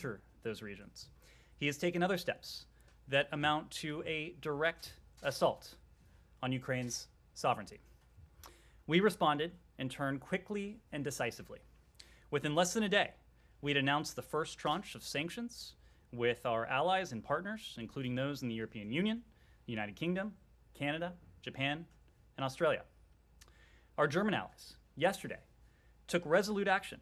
enter those regions. He has taken other steps that amount to a direct assault on Ukraine's sovereignty. We responded in turn quickly and decisively. Within less than a day, we'd announced the first tranche of sanctions with our allies and partners, including those in the European Union, the United Kingdom, Canada, Japan, and Australia. Our German allies, yesterday, took resolute action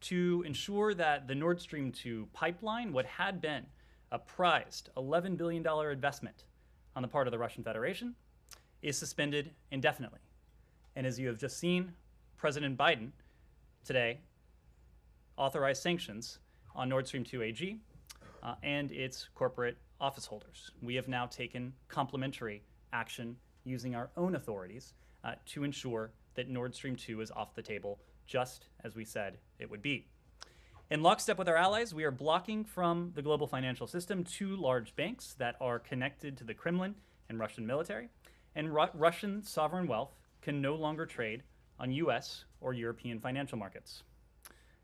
to ensure that the Nord Stream 2 pipeline, what had been a prized $11 billion investment on the part of the Russian Federation, is suspended indefinitely. And as you have just seen, President Biden today authorized sanctions on Nord Stream 2 AG and its corporate office holders. We have now taken complementary action using our own authorities to ensure that Nord Stream 2 is off the table, just as we said it would be. In lockstep with our allies, we are blocking from the global financial system two large banks that are connected to the Kremlin and Russian military, and Russian sovereign wealth can no longer trade on US or European financial markets.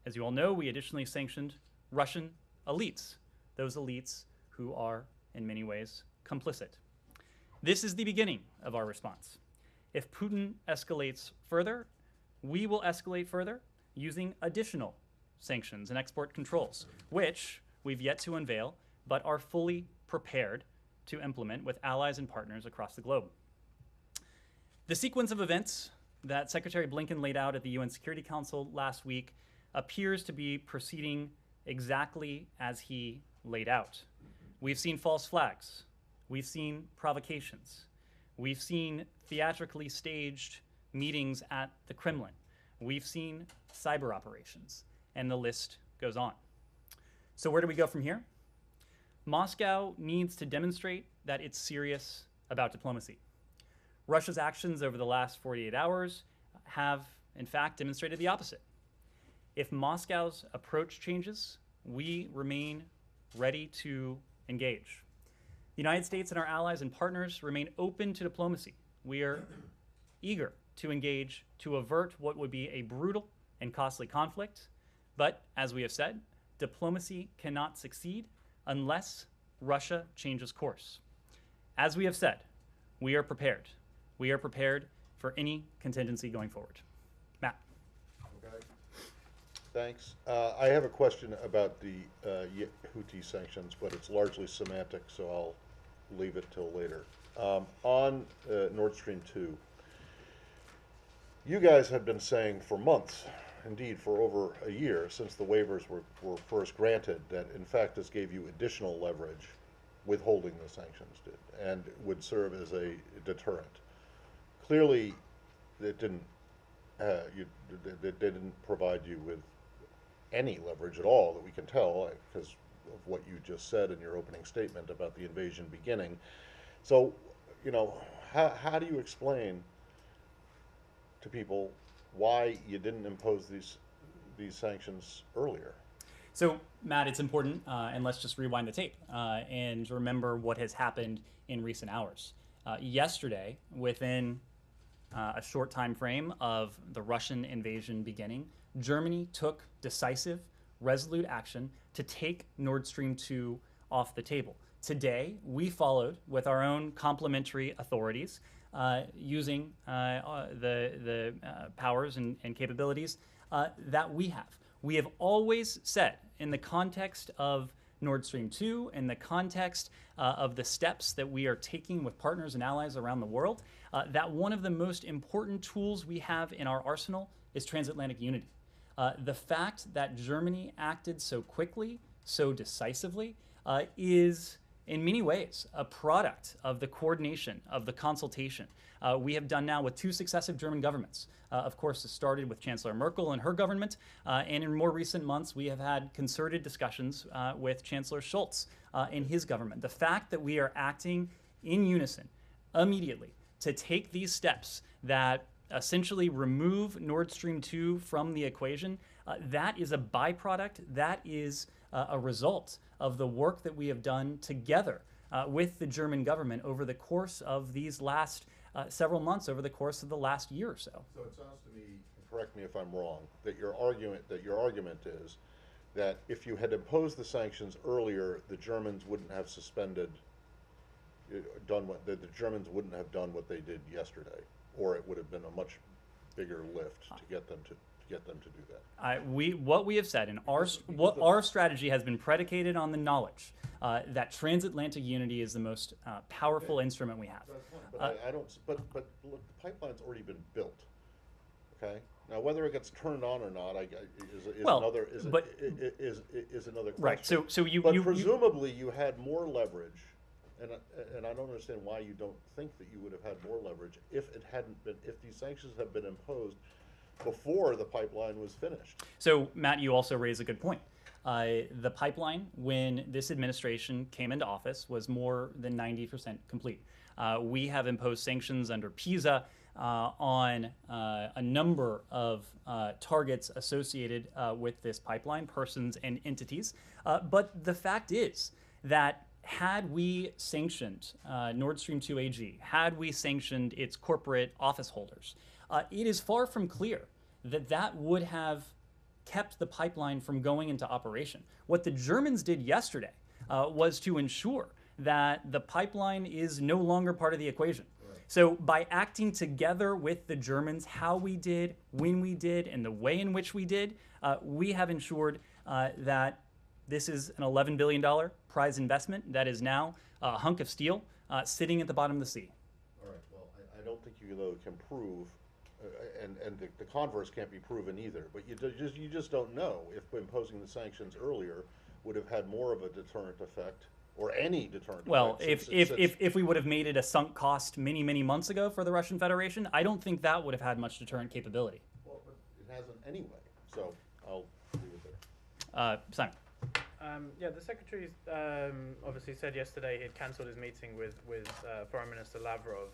As you all know, we additionally sanctioned Russian elites, those elites who are in many ways complicit. This is the beginning of our response. If Putin escalates further, we will escalate further using additional sanctions and export controls, which we've yet to unveil, but are fully prepared to implement with allies and partners across the globe. The sequence of events that Secretary Blinken laid out at the UN Security Council last week appears to be proceeding exactly as he laid out. We've seen false flags. We've seen provocations. We've seen theatrically staged meetings at the Kremlin. We've seen cyber operations, and the list goes on. So where do we go from here? Moscow needs to demonstrate that it's serious about diplomacy. Russia's actions over the last 48 hours have, in fact, demonstrated the opposite. If Moscow's approach changes, we remain ready to engage. The United States and our allies and partners remain open to diplomacy. We are eager to engage to avert what would be a brutal and costly conflict. But as we have said, diplomacy cannot succeed unless Russia changes course. As we have said, we are prepared. We are prepared for any contingency going forward. Matt. Okay. Thanks. I have a question about the Houthi sanctions, but it's largely semantic, so I'll leave it till later. On Nord Stream 2, you guys have been saying for months, indeed for over a year since the waivers were first granted, that in fact this gave you additional leverage, withholding the sanctions did, and would serve as a deterrent. Clearly, it didn't. They didn't provide you with any leverage at all that we can tell, because of what you just said in your opening statement about the invasion beginning. So, you know, how do you explain to people why you didn't impose these sanctions earlier? So, Matt, it's important, and let's just rewind the tape and remember what has happened in recent hours. Yesterday, within a short time frame of the Russian invasion beginning, Germany took decisive, resolute action to take Nord Stream 2 off the table. Today, we followed with our own complementary authorities using the powers and capabilities that we have. We have always said, in the context of Nord Stream 2, in the context of the steps that we are taking with partners and allies around the world, that one of the most important tools we have in our arsenal is transatlantic unity. The fact that Germany acted so quickly, so decisively, is in many ways a product of the coordination, of the consultation we have done now with two successive German governments. Of course, it started with Chancellor Merkel and her government, and in more recent months, we have had concerted discussions with Chancellor Scholz and his government. The fact that we are acting in unison immediately to take these steps that essentially remove Nord Stream 2 from the equation, that is a byproduct, that is a result of the work that we have done together with the German government over the course of these last several months, over the course of the last year or so. So it sounds to me, correct me if I'm wrong, that your argument is that if you had imposed the sanctions earlier, the Germans wouldn't have the Germans wouldn't have done what they did yesterday, or it would have been a much bigger lift to get them to do that. What we have said in our strategy has been predicated on the knowledge that transatlantic unity is the most powerful instrument we have. But I don't. But look, the pipeline's already been built. Okay. Now, whether it gets turned on or not, another question. Right. So you presumably you had more leverage, and I don't understand why you don't think that you would have had more leverage if these sanctions had been imposed before the pipeline was finished. So, Matt, you also raise a good point. The pipeline, when this administration came into office, was more than 90% complete. We have imposed sanctions under PISA on a number of targets associated with this pipeline, persons and entities. But the fact is that had we sanctioned Nord Stream 2 AG, had we sanctioned its corporate office holders, it is far from clear that that would have kept the pipeline from going into operation. What the Germans did yesterday was to ensure that the pipeline is no longer part of the equation. Right. So by acting together with the Germans, how we did, when we did, and the way in which we did, we have ensured that this is an $11 billion prize investment that is now a hunk of steel sitting at the bottom of the sea. All right. Well, I don't think you can prove, and the converse can't be proven either. But you just don't know if imposing the sanctions earlier would have had more of a deterrent effect, or any deterrent well, effect. If we would have made it a sunk cost many months ago for the Russian Federation, I don't think that would have had much deterrent capability. Well, but it hasn't anyway. So I'll leave it there. Simon. Yeah, the Secretary obviously said yesterday he had cancelled his meeting with Foreign Minister Lavrov,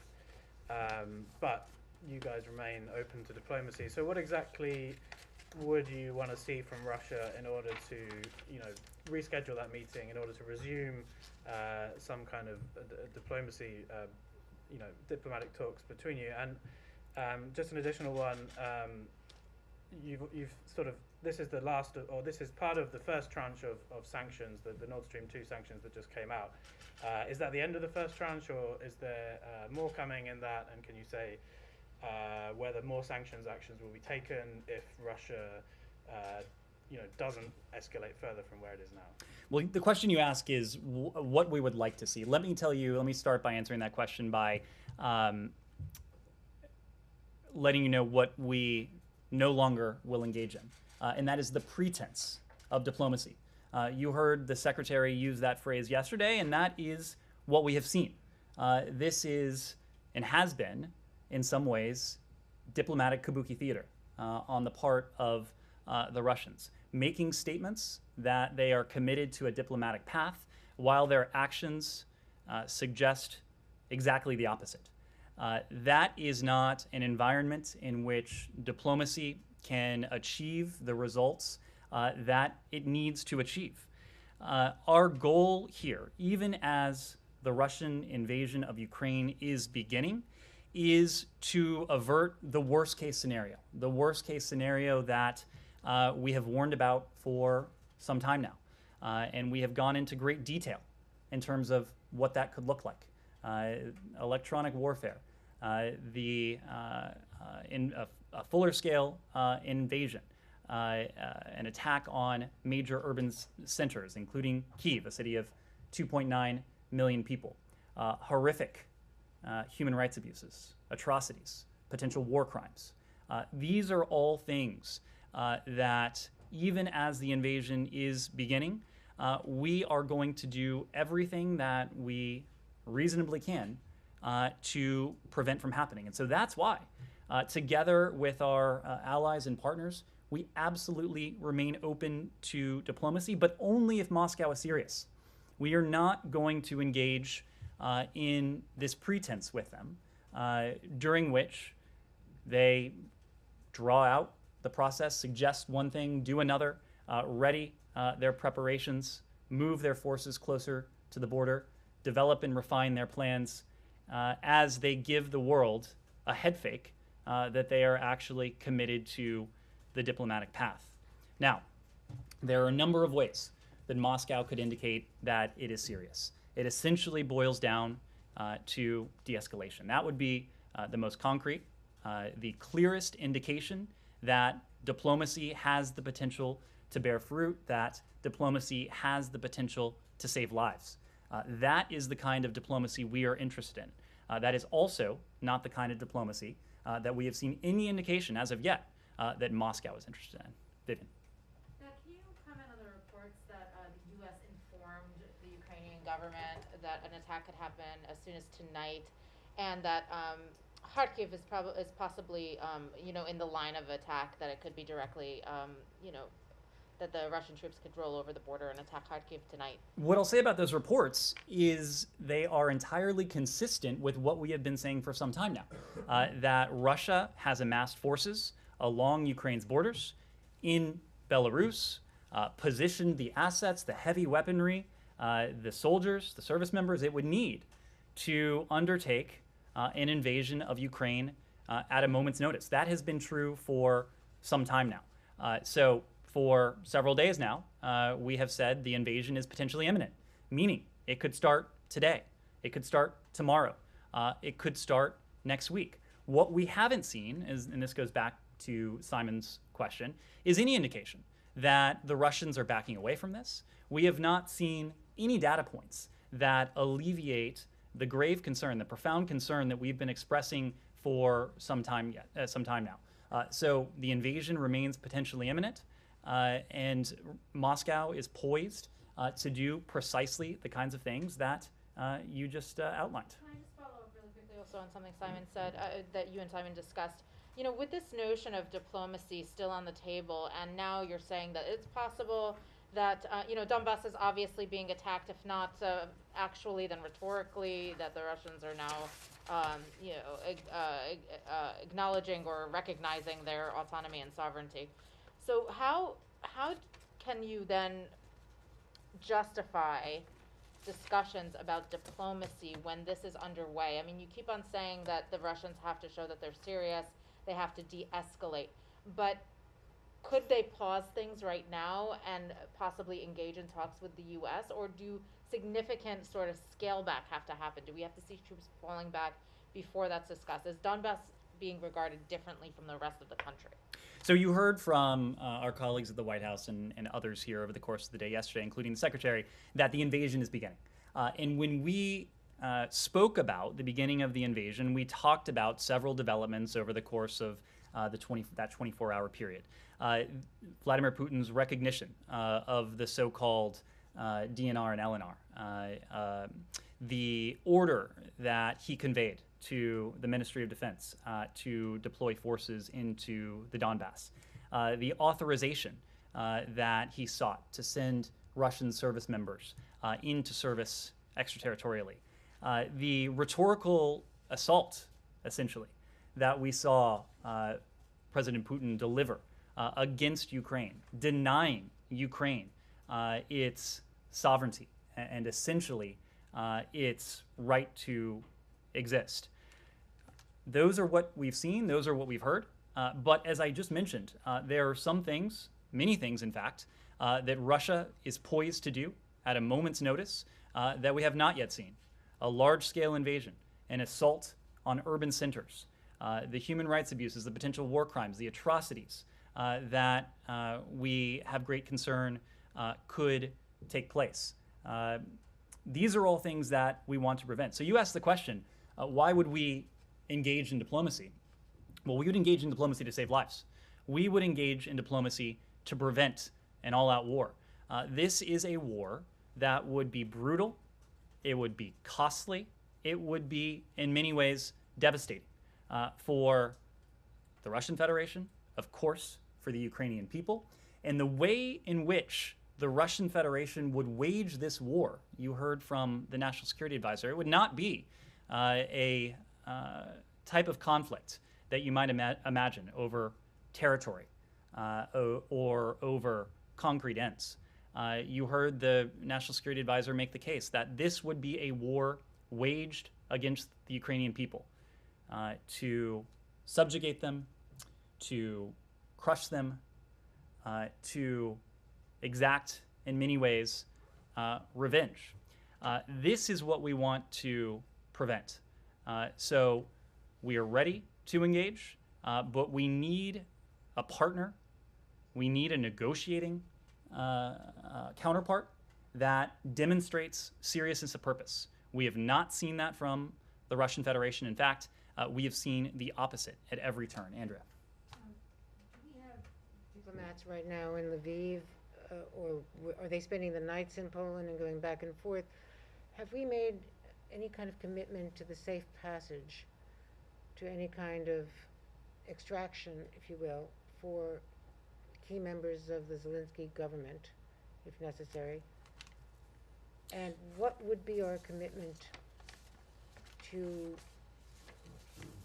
but you guys remain open to diplomacy. So what exactly would you want to see from Russia in order to, reschedule that meeting, in order to resume some kind of diplomacy, diplomatic talks between you? And just an additional one, you've sort of, this is the last, or this is part of the first tranche of sanctions, the Nord Stream 2 sanctions that just came out. Is that the end of the first tranche, or is there more coming in that? And can you say whether more sanctions actions will be taken if Russia, doesn't escalate further from where it is now? Well, the question you ask is what we would like to see. Let me start by answering that question by letting you know what we no longer will engage in. And that is the pretense of diplomacy. You heard the Secretary use that phrase yesterday, and that is what we have seen. This is, and has been, in some ways, diplomatic kabuki theater on the part of the Russians, making statements that they are committed to a diplomatic path while their actions suggest exactly the opposite. That is not an environment in which diplomacy can achieve the results that it needs to achieve. Our goal here, even as the Russian invasion of Ukraine is beginning, is to avert the worst case scenario that we have warned about for some time now. And we have gone into great detail in terms of what that could look like. Electronic warfare, a fuller scale invasion, an attack on major urban centers, including Kyiv, a city of 2.9 million people, horrific human rights abuses, atrocities, potential war crimes. These are all things that, even as the invasion is beginning, we are going to do everything that we reasonably can to prevent from happening. And so that's why, together with our allies and partners, we absolutely remain open to diplomacy, but only if Moscow is serious. We are not going to engage in this pretense with them, during which they draw out the process, suggest one thing, do another, ready their preparations, move their forces closer to the border, develop and refine their plans as they give the world a head fake that they are actually committed to the diplomatic path. Now, there are a number of ways that Moscow could indicate that it is serious. It essentially boils down to de-escalation. That would be the most concrete, the clearest indication that diplomacy has the potential to bear fruit, that diplomacy has the potential to save lives. That is the kind of diplomacy we are interested in. That is also not the kind of diplomacy that we have seen any indication as of yet that Moscow is interested in. Vivian. Can you comment on the reports that the U.S. informed the Ukrainian government that an attack could happen as soon as tonight, and that Kharkiv is possibly in the line of attack, that it could be directly that the Russian troops could roll over the border and attack Kharkiv tonight? What I'll say about those reports is they are entirely consistent with what we have been saying for some time now, that Russia has amassed forces along Ukraine's borders, in Belarus, positioned the assets, the heavy weaponry, the soldiers, the service members it would need to undertake an invasion of Ukraine at a moment's notice. That has been true for some time now. So for several days now, we have said the invasion is potentially imminent, meaning it could start today, it could start tomorrow, it could start next week. What we haven't seen is, and this goes back to Simon's question, is any indication that the Russians are backing away from this. We have not seen any data points that alleviate the grave concern, the profound concern that we've been expressing for some time now. So the invasion remains potentially imminent, and Moscow is poised to do precisely the kinds of things that you just outlined. Can I just follow up really quickly also on something Simon said that you and Simon discussed? With this notion of diplomacy still on the table, and now you're saying that it's possible that, Donbass is obviously being attacked, if not actually, then rhetorically, that the Russians are now, acknowledging or recognizing their autonomy and sovereignty. So how can you then justify discussions about diplomacy when this is underway? I mean, you keep on saying that the Russians have to show that they're serious, they have to de-escalate, but could they pause things right now and possibly engage in talks with the U.S., or do significant sort of scale back have to happen? Do we have to see troops falling back before that's discussed? Is Donbass being regarded differently from the rest of the country? So you heard from our colleagues at the White House and others here over the course of the day yesterday, including the Secretary, that the invasion is beginning. And when we spoke about the beginning of the invasion, we talked about several developments over the course of that 24-hour period. Vladimir Putin's recognition of the so-called DNR and LNR, the order that he conveyed to the Ministry of Defense to deploy forces into the Donbass, the authorization that he sought to send Russian service members into service extraterritorially, the rhetorical assault, essentially, that we saw President Putin deliver against Ukraine, denying Ukraine its sovereignty and essentially its right to exist. Those are what we've seen, those are what we've heard. But as I just mentioned, there are some things, many things in fact, that Russia is poised to do at a moment's notice that we have not yet seen. A large-scale invasion, an assault on urban centers, the human rights abuses, the potential war crimes, the atrocities that we have great concern could take place. These are all things that we want to prevent. So you asked the question, why would we engage in diplomacy? Well, we would engage in diplomacy to save lives. We would engage in diplomacy to prevent an all-out war. This is a war that would be brutal, it would be costly, it would be, in many ways, devastating for the Russian Federation, of course, for the Ukrainian people, and the way in which the Russian Federation would wage this war. You heard from the National Security Advisor. It would not be a type of conflict that you might imagine over territory or over concrete ends. You heard the National Security Advisor make the case that this would be a war waged against the Ukrainian people to subjugate them, to crush them, to exact, in many ways, revenge. This is what we want to prevent. So we are ready to engage, but we need a partner. We need a negotiating counterpart that demonstrates seriousness of purpose. We have not seen that from the Russian Federation. In fact, we have seen the opposite at every turn. Andrea. We have diplomats right now in Lviv, or are they spending the nights in Poland and going back and forth? Have we made any kind of commitment to the safe passage, to any kind of extraction, if you will, for key members of the Zelensky government, if necessary? And what would be our commitment to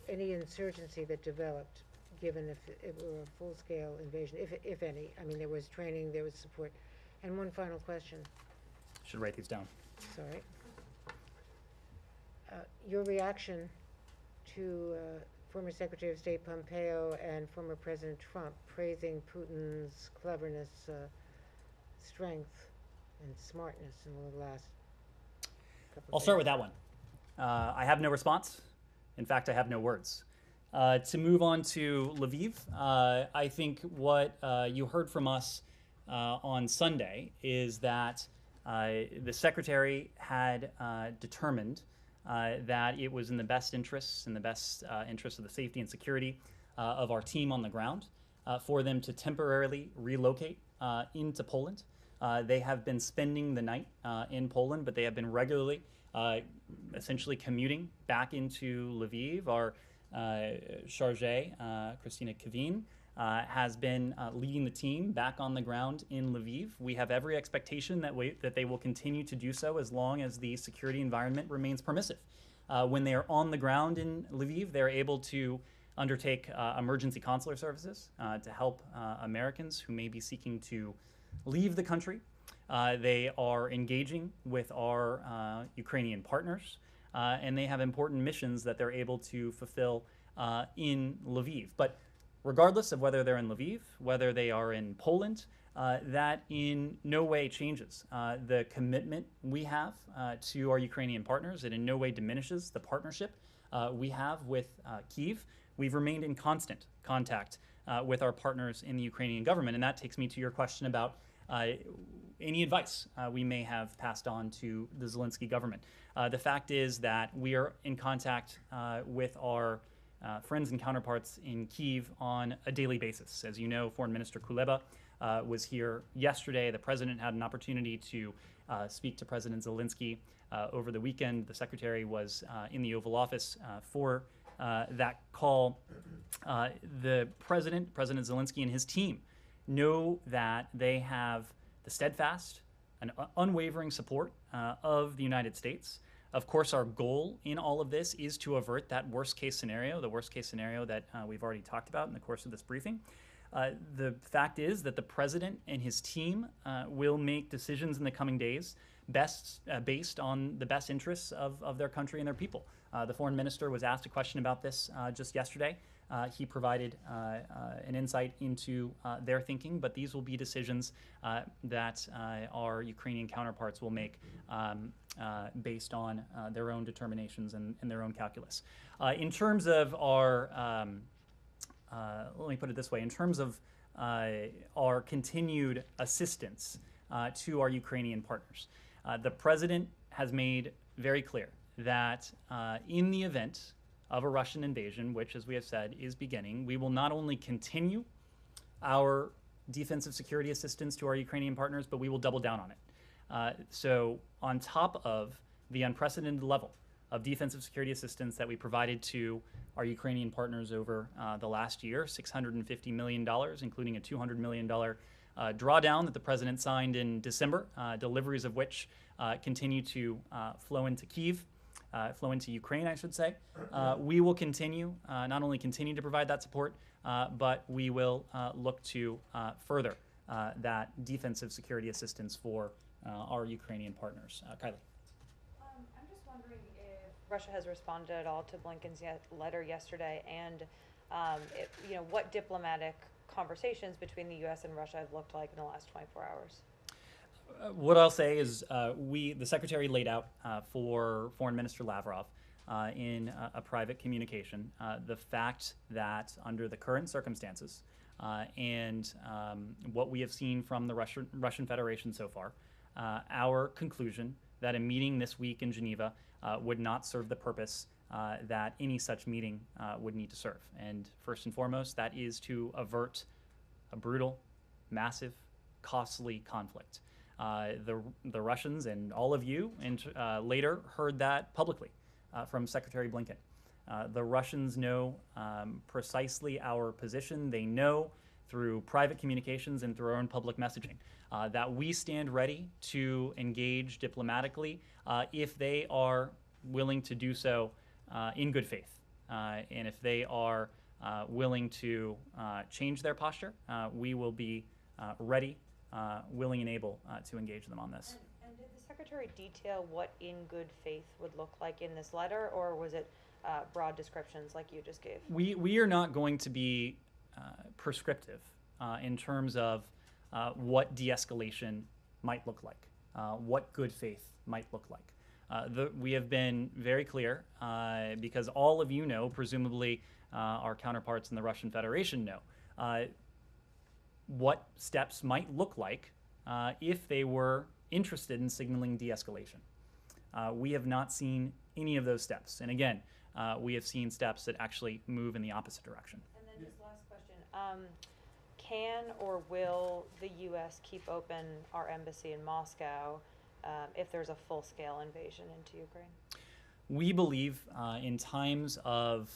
any insurgency that developed, given if it were a full-scale invasion, if any? I mean, there was training, there was support. And one final question. Should write these down. Sorry. Your reaction to former Secretary of State Pompeo and former President Trump praising Putin's cleverness, strength, and smartness in the last couple of I'll start with that one. I have no response. In fact, I have no words. To move on to Lviv, I think what you heard from us on Sunday is that the Secretary had determined that it was in the best interests, of the safety and security of our team on the ground, for them to temporarily relocate into Poland. They have been spending the night in Poland, but they have been regularly essentially commuting back into Lviv. Our chargé, Christina Kavin, has been leading the team back on the ground in Lviv. We have every expectation that they will continue to do so as long as the security environment remains permissive. When they are on the ground in Lviv, they're able to undertake emergency consular services to help Americans who may be seeking to leave the country. They are engaging with our Ukrainian partners, and they have important missions that they're able to fulfill in Lviv. But regardless of whether they're in Lviv, whether they are in Poland, that in no way changes the commitment we have to our Ukrainian partners. It in no way diminishes the partnership we have with Kyiv. We've remained in constant contact with our partners in the Ukrainian government, and that takes me to your question about any advice we may have passed on to the Zelensky government. The fact is that we are in contact with our friends and counterparts in Kyiv on a daily basis. As you know, Foreign Minister Kuleba was here yesterday. The president had an opportunity to speak to President Zelensky over the weekend. The secretary was in the Oval Office for that call. The President Zelensky, and his team know that they have the steadfast and unwavering support of the United States. Of course, our goal in all of this is to avert that worst-case scenario, the worst-case scenario that we've already talked about in the course of this briefing. The fact is that the president and his team will make decisions in the coming days based on the best interests of their country and their people. The foreign minister was asked a question about this just yesterday. He provided an insight into their thinking, but these will be decisions that our Ukrainian counterparts will make based on their own determinations and their own calculus. In terms of our, let me put it this way, in terms of our continued assistance to our Ukrainian partners, the president has made very clear that in the event of a Russian invasion, which, as we have said, is beginning, we will not only continue our defensive security assistance to our Ukrainian partners, but we will double down on it. So on top of the unprecedented level of defensive security assistance that we provided to our Ukrainian partners over the last year, $650 million, including a $200 million drawdown that the president signed in December, deliveries of which continue to flow into Kyiv. Flow into Ukraine, I should say. We will continue, not only continue to provide that support, but we will look to further that defensive security assistance for our Ukrainian partners. Kylie. I'm just wondering if Russia has responded at all to Blinken's letter yesterday, and what diplomatic conversations between the U.S. and Russia have looked like in the last 24 hours? What I'll say is the Secretary laid out for Foreign Minister Lavrov in a private communication the fact that under the current circumstances and what we have seen from the Russian Federation so far, our conclusion that a meeting this week in Geneva would not serve the purpose that any such meeting would need to serve. And first and foremost, that is to avert a brutal, massive, costly conflict. The Russians and all of you later heard that publicly from Secretary Blinken. The Russians know precisely our position. They know through private communications and through our own public messaging that we stand ready to engage diplomatically if they are willing to do so in good faith. And if they are willing to change their posture, we will be ready, willing and able to engage them on this. And did the Secretary detail what in good faith would look like in this letter, or was it broad descriptions like you just gave? We are not going to be prescriptive in terms of what de-escalation might look like, what good faith might look like. We have been very clear because all of you know, presumably our counterparts in the Russian Federation know, what steps might look like if they were interested in signaling de-escalation. We have not seen any of those steps. And again, we have seen steps that actually move in the opposite direction. And then just last question. Can or will the U.S. keep open our embassy in Moscow if there's a full-scale invasion into Ukraine? We believe in times of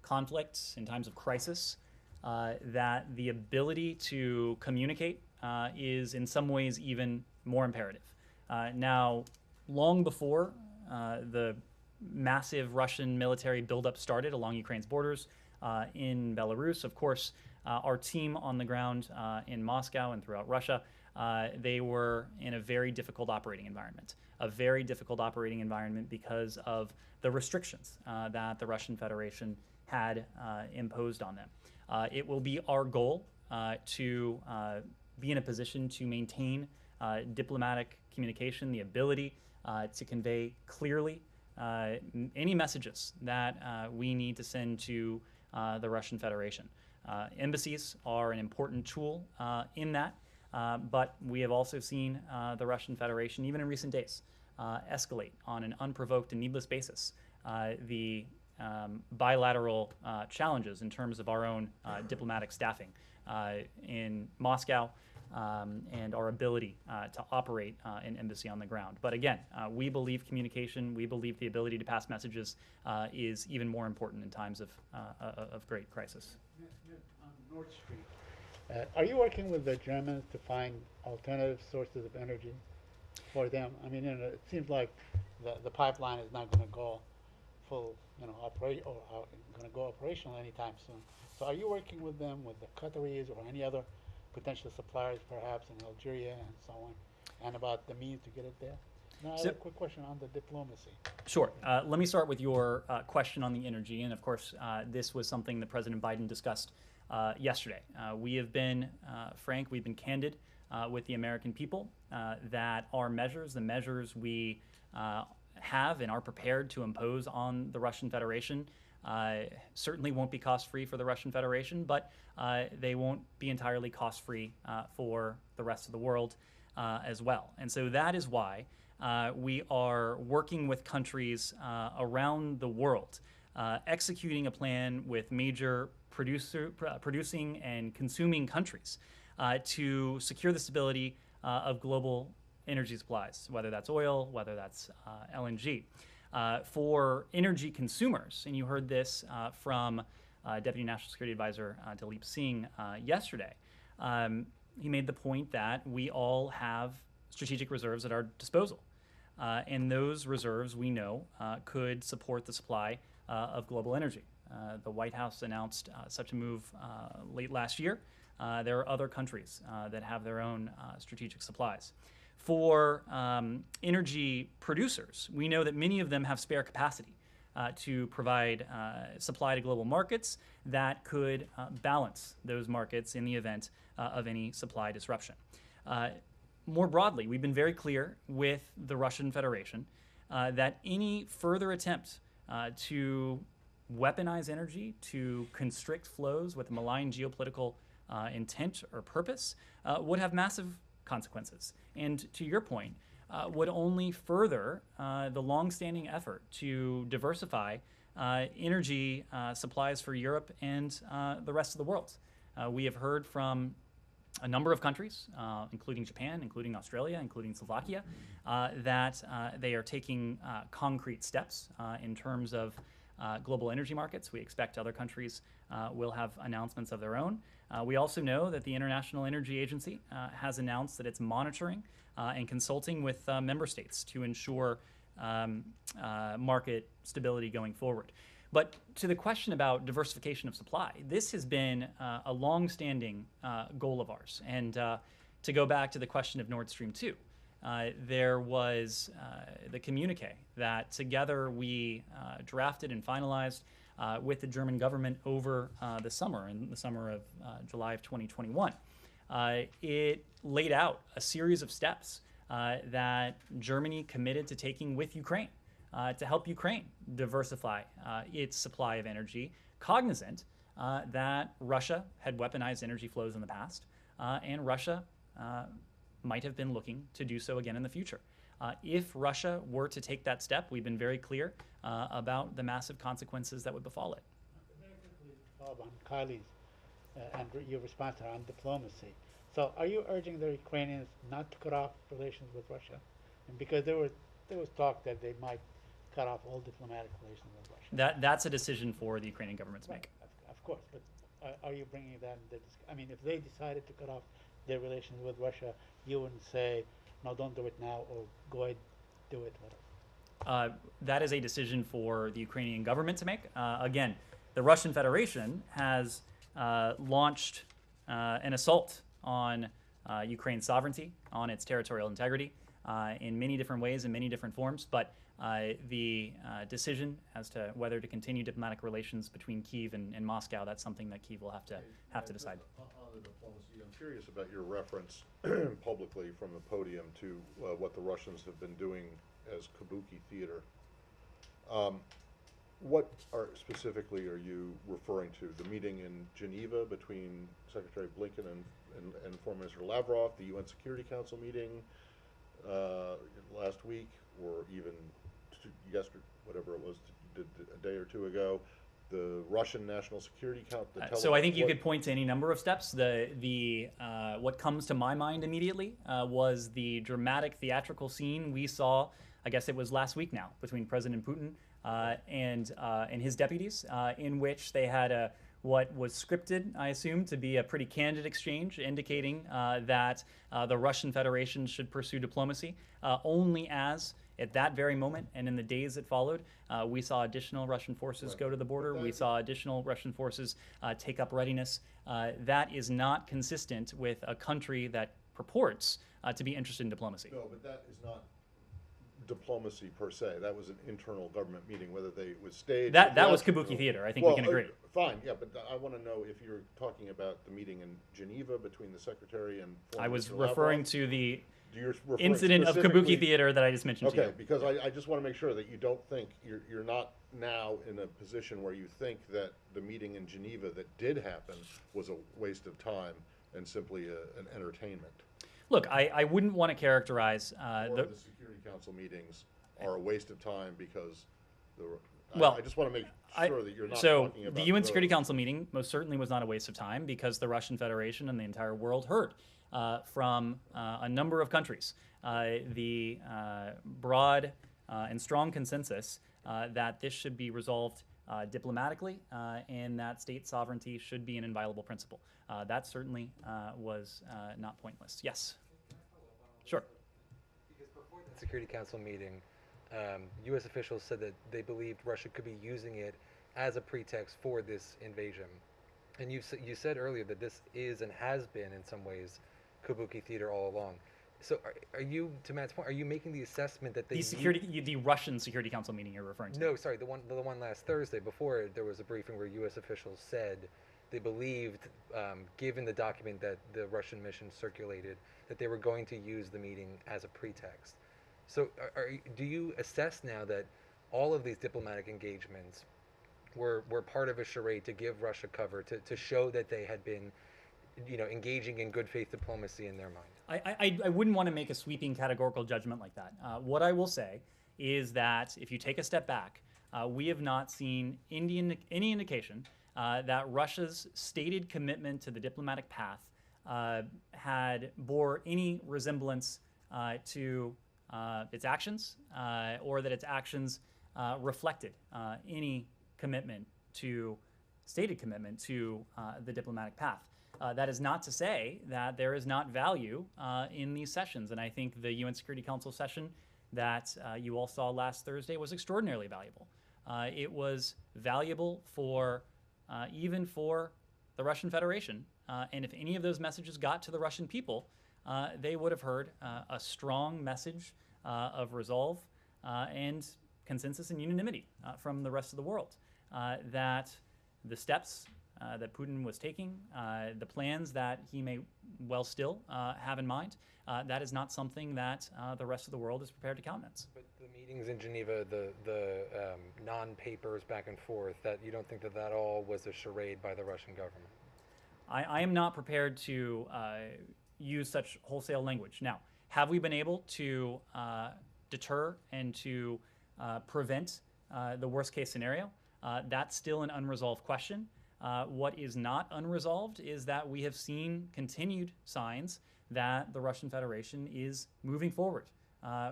conflict, in times of crisis, that the ability to communicate is in some ways even more imperative. Now, long before the massive Russian military buildup started along Ukraine's borders in Belarus, of course, our team on the ground in Moscow and throughout Russia, they were in a very difficult operating environment. A very difficult operating environment because of the restrictions that the Russian Federation had imposed on them. It will be our goal to be in a position to maintain diplomatic communication, the ability to convey clearly any messages that we need to send to the Russian Federation. Embassies are an important tool in that, but we have also seen the Russian Federation, even in recent days, escalate on an unprovoked and needless basis the bilateral challenges in terms of our own diplomatic staffing in Moscow and our ability to operate an embassy on the ground. But again, we believe communication, we believe the ability to pass messages is even more important in times of great crisis. On Nord Stream, are you working with the Germans to find alternative sources of energy for them? I mean, it seems like the pipeline is not going to go full, going to go operational anytime soon. So are you working with them, with the Qataris or any other potential suppliers, perhaps in Algeria and so on, and about the means to get it there? Now, I have a quick question on the diplomacy. Sure. Let me start with your question on the energy. And of course, this was something that President Biden discussed yesterday. We have been frank, we've been candid with the American people that our measures, the measures we have and are prepared to impose on the Russian Federation, certainly won't be cost-free for the Russian Federation, but they won't be entirely cost-free for the rest of the world as well. And so that is why we are working with countries around the world, executing a plan with major producing and consuming countries to secure the stability of global energy supplies, whether that's oil, whether that's LNG. For energy consumers, and you heard this from Deputy National Security Advisor Dalip Singh yesterday, he made the point that we all have strategic reserves at our disposal. And those reserves, we know, could support the supply of global energy. The White House announced such a move late last year. There are other countries that have their own strategic supplies. For energy producers, we know that many of them have spare capacity to provide supply to global markets that could balance those markets in the event of any supply disruption. More broadly, we've been very clear with the Russian Federation that any further attempt to weaponize energy, to constrict flows with a malign geopolitical intent or purpose would have massive consequences. And to your point, would only further the longstanding effort to diversify energy supplies for Europe and the rest of the world. We have heard from a number of countries, including Japan, including Australia, including Slovakia, that they are taking concrete steps in terms of global energy markets. We expect other countries will have announcements of their own. We also know that the International Energy Agency has announced that it's monitoring and consulting with member states to ensure market stability going forward. But to the question about diversification of supply, this has been a long-standing goal of ours. And to go back to the question of Nord Stream 2, there was the communique that together we drafted and finalized with the German government over the summer, in the summer of July of 2021. It laid out a series of steps that Germany committed to taking with Ukraine to help Ukraine diversify its supply of energy, cognizant that Russia had weaponized energy flows in the past, and Russia might have been looking to do so again in the future. If Russia were to take that step, we've been very clear about the massive consequences that would befall it. Very quickly, Bob, on Kylie's and your response on diplomacy. So, are you urging the Ukrainians not to cut off relations with Russia? And because there was talk that they might cut off all diplomatic relations with Russia. That's a decision for the Ukrainian government to make. Of course, but are you bringing that in I mean, if they decided to cut off their relations with Russia, you wouldn't say, no, don't do it now, or go ahead, do it, whatever. That is a decision for the Ukrainian government to make. Again, the Russian Federation has launched an assault on Ukraine's sovereignty, on its territorial integrity, in many different ways, in many different forms. But the decision as to whether to continue diplomatic relations between Kyiv and Moscow, that's something that Kyiv will have to decide. On the diplomacy, I'm curious about your reference publicly from the podium to what the Russians have been doing as kabuki theater. What specifically are you referring to? The meeting in Geneva between Secretary Blinken and Foreign Minister Lavrov, the UN Security Council meeting last week, or even yesterday, whatever it was, a day or two ago, the Russian National Security Council. So I think you could point to any number of steps. What comes to my mind immediately was the dramatic theatrical scene we saw, I guess it was last week now, between President Putin and his deputies, in which they had what was scripted, I assume, to be a pretty candid exchange, indicating that the Russian Federation should pursue diplomacy, only as at that very moment and in the days that followed, we saw additional Russian forces go to the border. We saw additional Russian forces take up readiness. That is not consistent with a country that purports to be interested in diplomacy. No, but that is not diplomacy per se. That was an internal government meeting, whether they was staged. That was kabuki theater. I think we can agree. Fine, yeah, but I want to know if you're talking about the meeting in Geneva between the Secretary and I was referring to the You're referring incident of kabuki theater that I just mentioned to you. Okay, because I just want to make sure that you don't think, you're not now in a position where you think that the meeting in Geneva that did happen was a waste of time and simply an entertainment. Look, I wouldn't want to characterize the Security Council meetings are a waste of time because I just want to make sure that you're not so talking about the UN Security Council meeting most certainly was not a waste of time because the Russian Federation and the entire world heard from a number of countries the broad and strong consensus that this should be resolved diplomatically and that state sovereignty should be an inviolable principle. That certainly was not pointless. Yes. Sure. Because before the Security Council meeting, U.S. officials said that they believed Russia could be using it as a pretext for this invasion. And you said earlier that this is and has been in some ways kabuki theater all along. So are you, to Matt's point, are you making the assessment that they The Russian Security Council meeting you're referring to? No, sorry, the one last Thursday. Before it, there was a briefing where U.S. officials said they believed, given the document that the Russian mission circulated, that they were going to use the meeting as a pretext. So do you assess now that all of these diplomatic engagements were part of a charade to give Russia cover, to show that they had been, engaging in good faith diplomacy in their mind? I wouldn't want to make a sweeping categorical judgment like that. What I will say is that if you take a step back, we have not seen any indication that Russia's stated commitment to the diplomatic path had bore any resemblance to its actions, or that its actions reflected any stated commitment to the diplomatic path. That is not to say that there is not value in these sessions, and I think the UN Security Council session that you all saw last Thursday was extraordinarily valuable. It was valuable even for the Russian Federation, and if any of those messages got to the Russian people, they would have heard a strong message of resolve and consensus and unanimity from the rest of the world, that the steps that Putin was taking, the plans that he may well still have in mind, that is not something that the rest of the world is prepared to countenance. But the meetings in Geneva, the non-papers back and forth, that you don't think that all was a charade by the Russian government? I am not prepared to use such wholesale language. Now, have we been able to deter and to prevent the worst case scenario? That's still an unresolved question. What is not unresolved is that we have seen continued signs that the Russian Federation is moving forward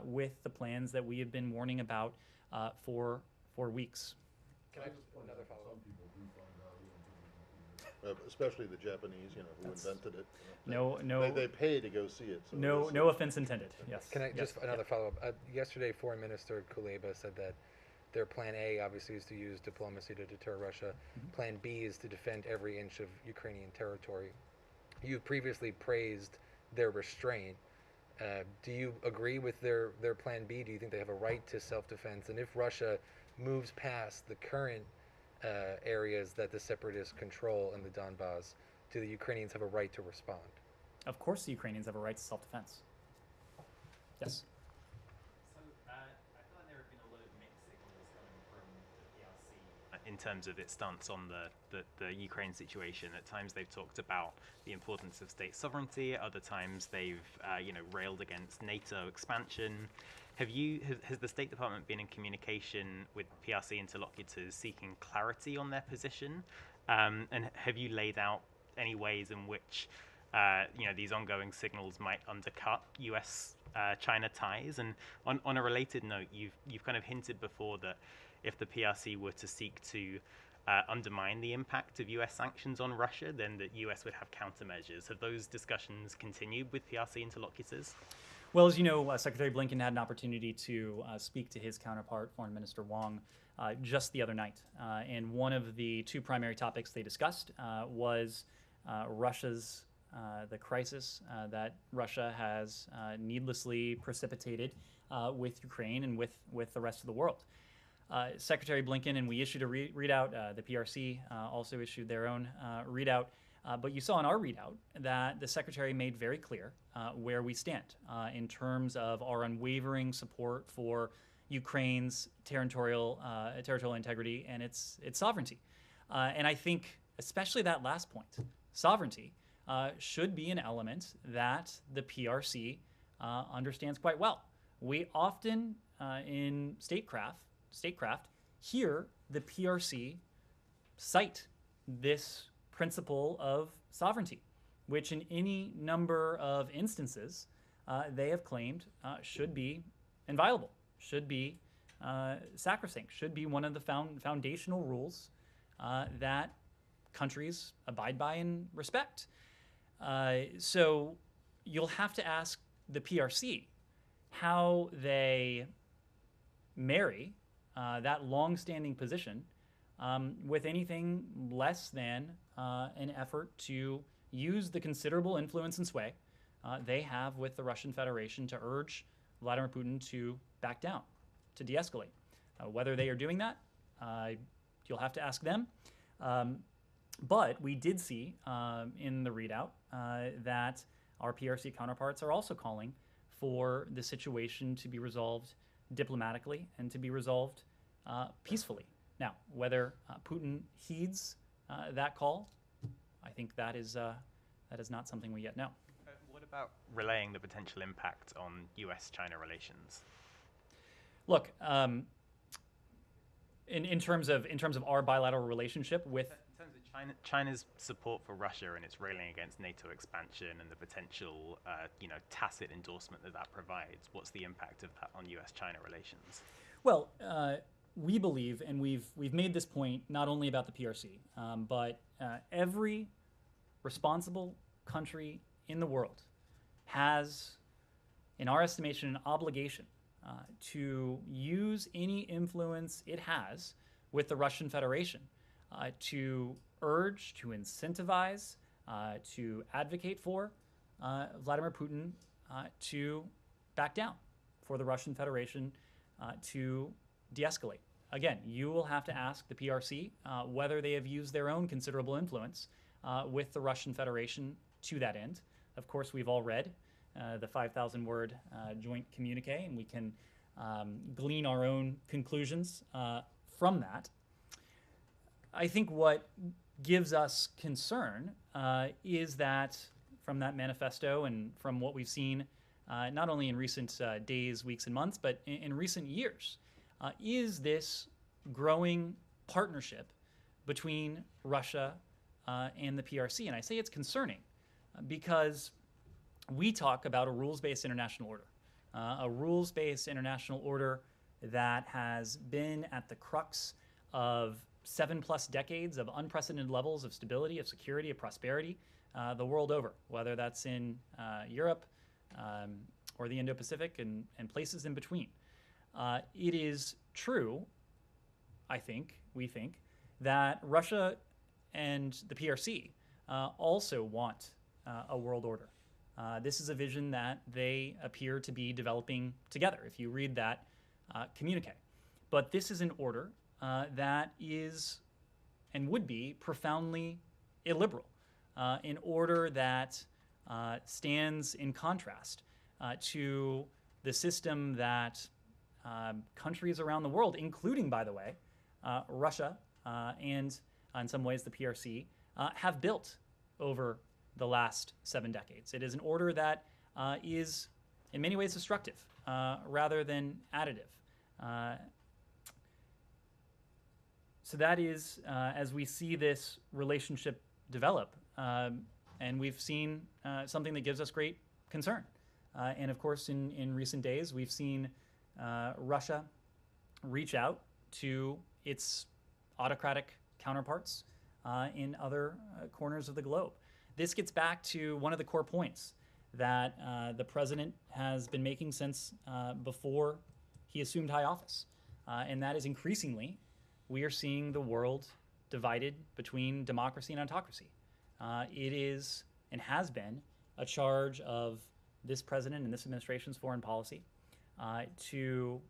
with the plans that we have been warning about for weeks. Can I just another follow-up? Especially the Japanese, who invented it. No. They pay to go see it. So no offense intended. Yes. Can I just another follow-up? Yesterday, Foreign Minister Kuleba said that their plan A, obviously, is to use diplomacy to deter Russia. Mm-hmm. Plan B is to defend every inch of Ukrainian territory. You've previously praised their restraint. Do you agree with their plan B? Do you think they have a right to self-defense? And if Russia moves past the current areas that the separatists control in the Donbass, do the Ukrainians have a right to respond? Of course the Ukrainians have a right to self-defense. Yes. In terms of its stance on the Ukraine situation. At times they've talked about the importance of state sovereignty. At other times they've railed against NATO expansion. Has the State Department been in communication with PRC interlocutors seeking clarity on their position? And have you laid out any ways in which these ongoing signals might undercut U.S. China ties? And on a related note, you've kind of hinted before that if the PRC were to seek to undermine the impact of U.S. sanctions on Russia, then the U.S. would have countermeasures. Have those discussions continued with PRC interlocutors? Well, as you know, Secretary Blinken had an opportunity to speak to his counterpart, Foreign Minister Wang, just the other night. And one of the two primary topics they discussed was Russia's, the crisis that Russia has needlessly precipitated with Ukraine and with the rest of the world. Secretary Blinken, and we issued a readout, the PRC also issued their own readout, but you saw in our readout that the Secretary made very clear where we stand in terms of our unwavering support for Ukraine's territorial integrity and its sovereignty. And I think especially that last point, sovereignty, should be an element that the PRC understands quite well. We often in statecraft hear the PRC cite this principle of sovereignty, which in any number of instances they have claimed should be inviolable, should be sacrosanct, should be one of the foundational rules that countries abide by and respect. So you'll have to ask the PRC how they marry that long-standing position with anything less than an effort to use the considerable influence and sway they have with the Russian Federation to urge Vladimir Putin to back down, to de-escalate. Whether they are doing that, you'll have to ask them. But we did see in the readout that our PRC counterparts are also calling for the situation to be resolved diplomatically and to be resolved peacefully. Now, whether Putin heeds that call, I think that is not something we yet know. What about relaying the potential impact on U.S. China relations? Look, in terms of our bilateral relationship with In terms of China's support for Russia and its railing against NATO expansion and the potential, tacit endorsement that provides, what's the impact of that on U.S.-China relations? Well, we believe, and we've made this point not only about the PRC, but every responsible country in the world has, in our estimation, an obligation to use any influence it has with the Russian Federation to urge, to incentivize, to advocate for Vladimir Putin to back down, for the Russian Federation to de-escalate. Again, you will have to ask the PRC whether they have used their own considerable influence with the Russian Federation to that end. Of course, we've all read the 5,000-word joint communique, and we can glean our own conclusions from that. I think what gives us concern is that from that manifesto and from what we've seen not only in recent days, weeks, and months, but in recent years, is this growing partnership between Russia and the PRC. And I say it's concerning because we talk about a rules-based international order, a rules-based international order that has been at the crux of 7+ decades of unprecedented levels of stability, of security, of prosperity the world over, whether that's in Europe or the Indo-Pacific and places in between. It is true, we think, that Russia and the PRC also want a world order. This is a vision that they appear to be developing together, if you read that communique. But this is an order that is and would be profoundly illiberal, an order that stands in contrast to the system that countries around the world, including, by the way, Russia and in some ways the PRC, have built over the last 7 decades. It is an order that is in many ways destructive rather than additive. So that is, as we see this relationship develop, and we've seen something that gives us great concern. And of course, in recent days, we've seen Russia reach out to its autocratic counterparts in other corners of the globe. This gets back to one of the core points that the president has been making since before he assumed high office, and that is increasingly we are seeing the world divided between democracy and autocracy. It is and has been a charge of this president and this administration's foreign policy to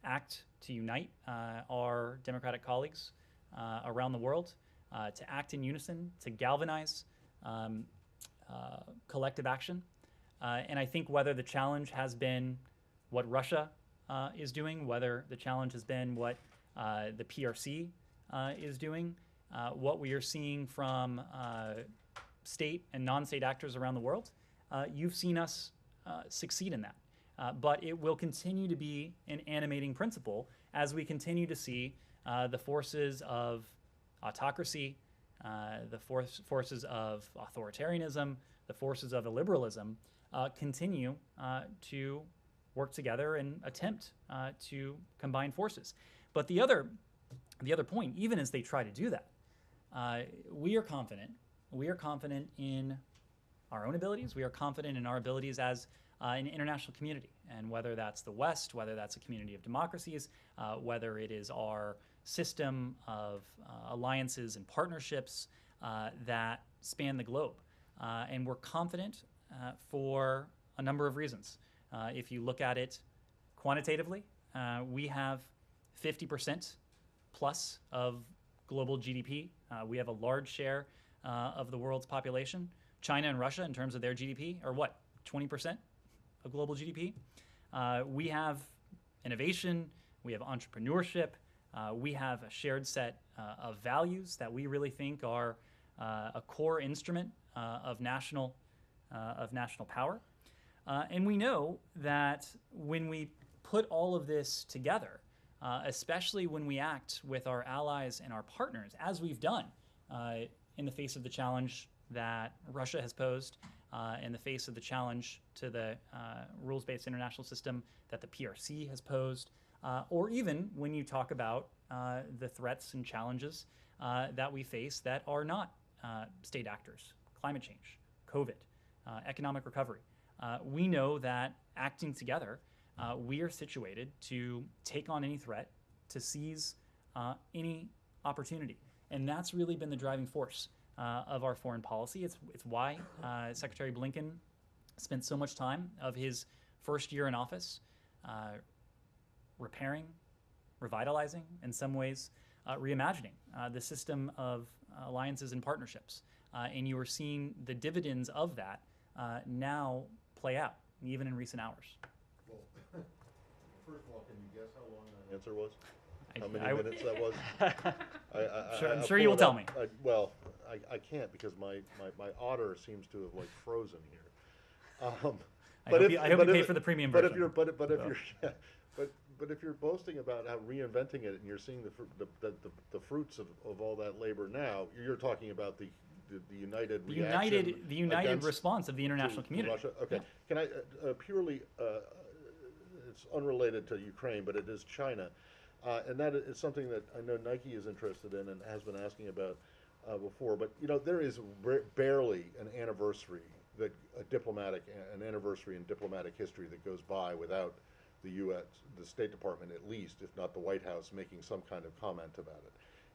act to unite our democratic colleagues around the world, to act in unison, to galvanize collective action. And I think whether the challenge has been what Russia is doing, whether the challenge has been what the PRC is doing, what we are seeing from state and non-state actors around the world, you've seen us succeed in that. But it will continue to be an animating principle as we continue to see the forces of autocracy, the forces of authoritarianism, the forces of illiberalism continue to work together and attempt to combine forces. But the other point, even as they try to do that, we are confident. We are confident in our own abilities. We are confident in our abilities as an international community. And whether that's the West, whether that's a community of democracies, whether it is our system of alliances and partnerships that span the globe. And we're confident for a number of reasons. If you look at it quantitatively, we have 50% plus of global GDP. We have a large share of the world's population. China and Russia, in terms of their GDP, are what, 20% of global GDP? We have innovation, we have entrepreneurship, we have a shared set of values that we really think are a core instrument of national power. And we know that when we put all of this together, especially when we act with our allies and our partners, as we've done in the face of the challenge that Russia has posed, in the face of the challenge to the rules-based international system that the PRC has posed, or even when you talk about the threats and challenges that we face that are not state actors, climate change, COVID, economic recovery. We know that acting together, we are situated to take on any threat, to seize any opportunity. And that's really been the driving force of our foreign policy. It's why Secretary Blinken spent so much time of his first year in office repairing, revitalizing, in some ways reimagining the system of alliances and partnerships. And you are seeing the dividends of that now play out, even in recent hours. Well, first of all, can you guess how long that answer was? How many minutes that was? I'm sure you will tell me. I can't because my otter seems to have like frozen here. I hope you pay for the premium version. But if you're boasting about how reinventing it and you're seeing the fruits of all that labor now, you're talking about the united reaction, the united response of the international community. Russia. Okay, can I purely? It's unrelated to Ukraine, but it is China. And that is something that I know Nike is interested in and has been asking about before. But you know, there is barely an anniversary an anniversary in diplomatic history that goes by without the U.S., the State Department at least, if not the White House, making some kind of comment about it.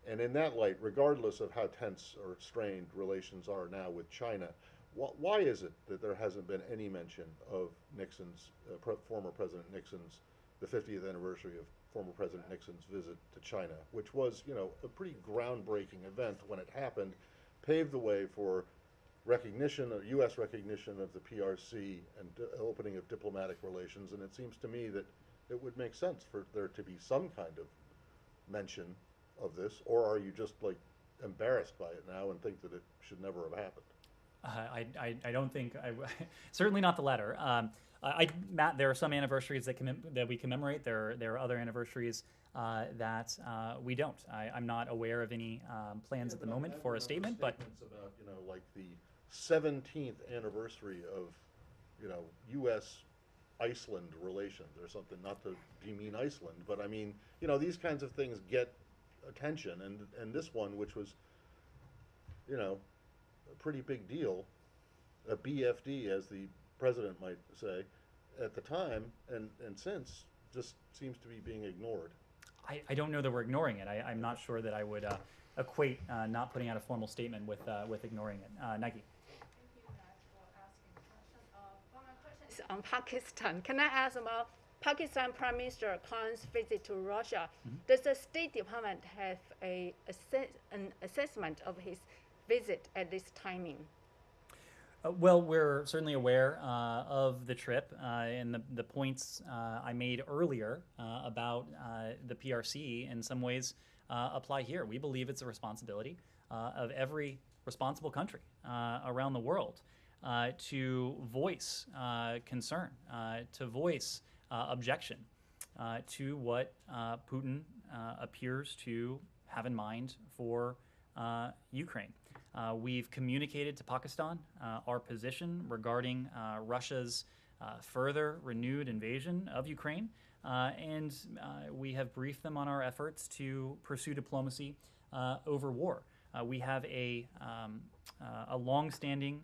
And in that light, regardless of how tense or strained relations are now with China, why is it that there hasn't been any mention of Nixon's, former President Nixon's, the 50th anniversary of former President Nixon's visit to China, which was, you know, a pretty groundbreaking event when it happened, paved the way for recognition, U.S. recognition of the PRC and opening of diplomatic relations. And it seems to me that it would make sense for there to be some kind of mention of this, or are you just like embarrassed by it now and think that it should never have happened? I don't think, certainly not the latter. Matt, there are some anniversaries that we commemorate. There are other anniversaries that we don't. I'm not aware of any plans at the moment for a statement, but about, you know, like the 17th anniversary of, you know, U.S. Iceland relations or something. Not to demean Iceland, but I mean, you know, these kinds of things get attention, and this one, which was, you know, a pretty big deal, a BFD, as the president might say, at the time and since, just seems to be being ignored. I don't know that we're ignoring it. I'm not sure that I would equate not putting out a formal statement with ignoring it. Nike. On Pakistan, can I ask about Pakistan Prime Minister Khan's visit to Russia? Mm-hmm. Does the State Department have an assessment of his visit at this timing? Well, we're certainly aware of the trip and the points I made earlier about the PRC in some ways apply here. We believe it's a responsibility of every responsible country around the world to voice concern, to voice objection to what Putin appears to have in mind for Ukraine. We've communicated to Pakistan our position regarding Russia's further renewed invasion of Ukraine, and we have briefed them on our efforts to pursue diplomacy over war. We have a long-standing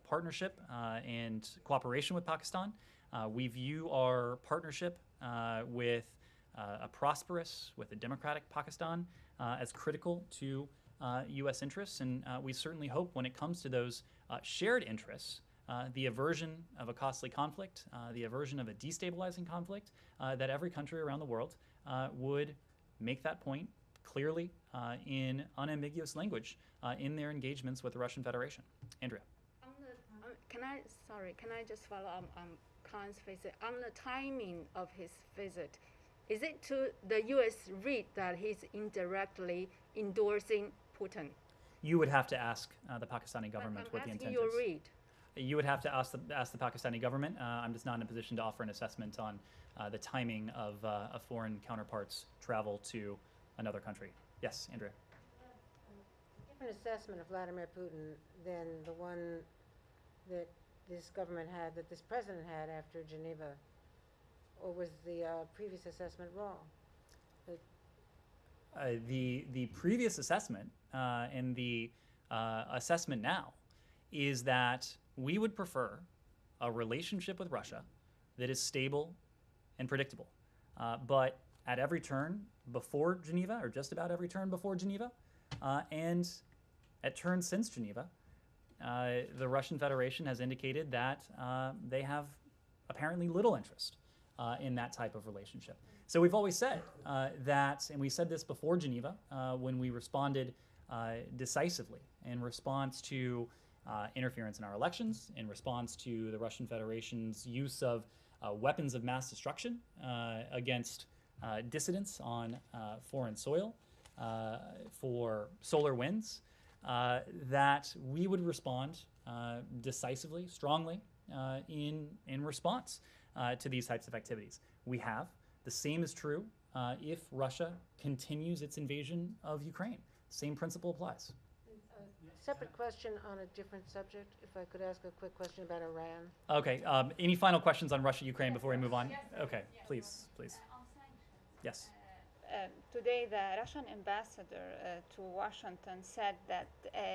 partnership and cooperation with Pakistan. We view our partnership with a prosperous, with a democratic Pakistan as critical to U.S. interests, and we certainly hope when it comes to those shared interests the aversion of a costly conflict, the aversion of a destabilizing conflict, that every country around the world would make that point clearly in unambiguous language in their engagements with the Russian Federation. Andrea. Can I just follow up on Khan's visit? On the timing of his visit, is it to the U.S. read that he's indirectly endorsing Putin? You would have to ask the Pakistani government what the intent your is. read. You would have to ask the Pakistani government. I'm just not in a position to offer an assessment on the timing of a foreign counterpart's travel to another country. Yes, Andrea. A different assessment of Vladimir Putin than the one that this government had, that this president had after Geneva, or was the previous assessment wrong? The previous assessment and the assessment now is that we would prefer a relationship with Russia that is stable and predictable. But at every turn before Geneva, or just about every turn before Geneva, and at turns since Geneva, the Russian Federation has indicated that they have apparently little interest in that type of relationship. So we've always said that, and we said this before Geneva when we responded decisively in response to interference in our elections, in response to the Russian Federation's use of weapons of mass destruction against dissidents on foreign soil for solar winds, that we would respond decisively, strongly in response to these types of activities. We have. The same is true if Russia continues its invasion of Ukraine. Same principle applies. Separate question on a different subject, if I could ask a quick question about Iran. Okay. Any final questions on Russia, Ukraine before we move on? Okay. Please. Yes. Today, the Russian ambassador to Washington said that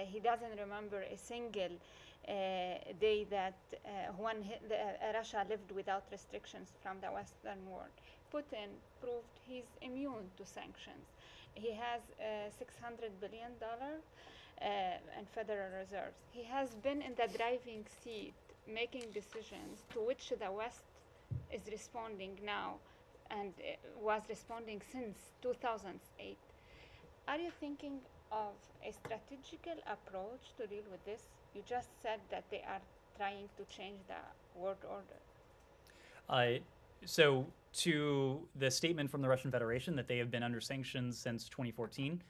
he doesn't remember a single day that when Russia lived without restrictions from the Western world. Putin proved he's immune to sanctions. He has $600 billion in Federal Reserves. He has been in the driving seat, making decisions to which the West is responding now, and was responding since 2008. Are you thinking of a strategical approach to deal with this? You just said that they are trying to change the world order. So to the statement from the Russian Federation that they have been under sanctions since 2014,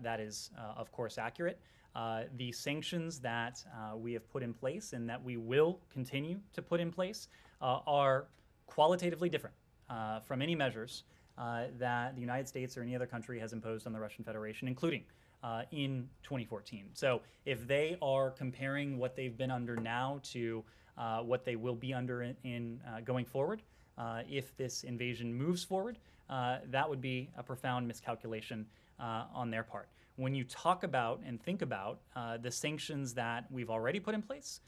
that is, of course, accurate. The sanctions that we have put in place and that we will continue to put in place are qualitatively different from any measures that the United States or any other country has imposed on the Russian Federation, including in 2014. So if they are comparing what they've been under now to what they will be under in going forward, if this invasion moves forward, that would be a profound miscalculation on their part. When you talk about and think about the sanctions that we've already put in place,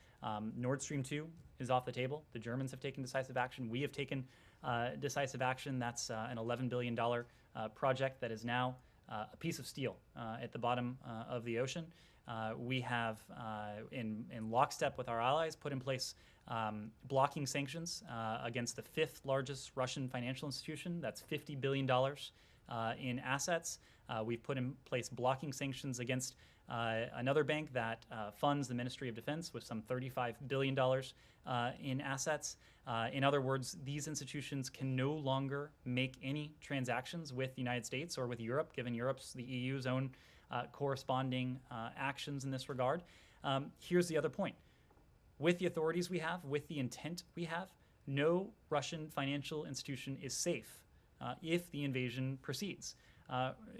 Nord Stream 2 is off the table. The Germans have taken decisive action. We have taken decisive action. That's an $11 billion project that is now a piece of steel at the bottom of the ocean. We have, in lockstep with our allies, put in place blocking sanctions against the fifth largest Russian financial institution. That's $50 billion in assets. We've put in place blocking sanctions against another bank that funds the Ministry of Defense with some $35 billion in assets. In other words, these institutions can no longer make any transactions with the United States or with Europe, given the EU's own corresponding actions in this regard. Here's the other point. With the authorities we have, with the intent we have, no Russian financial institution is safe if the invasion proceeds.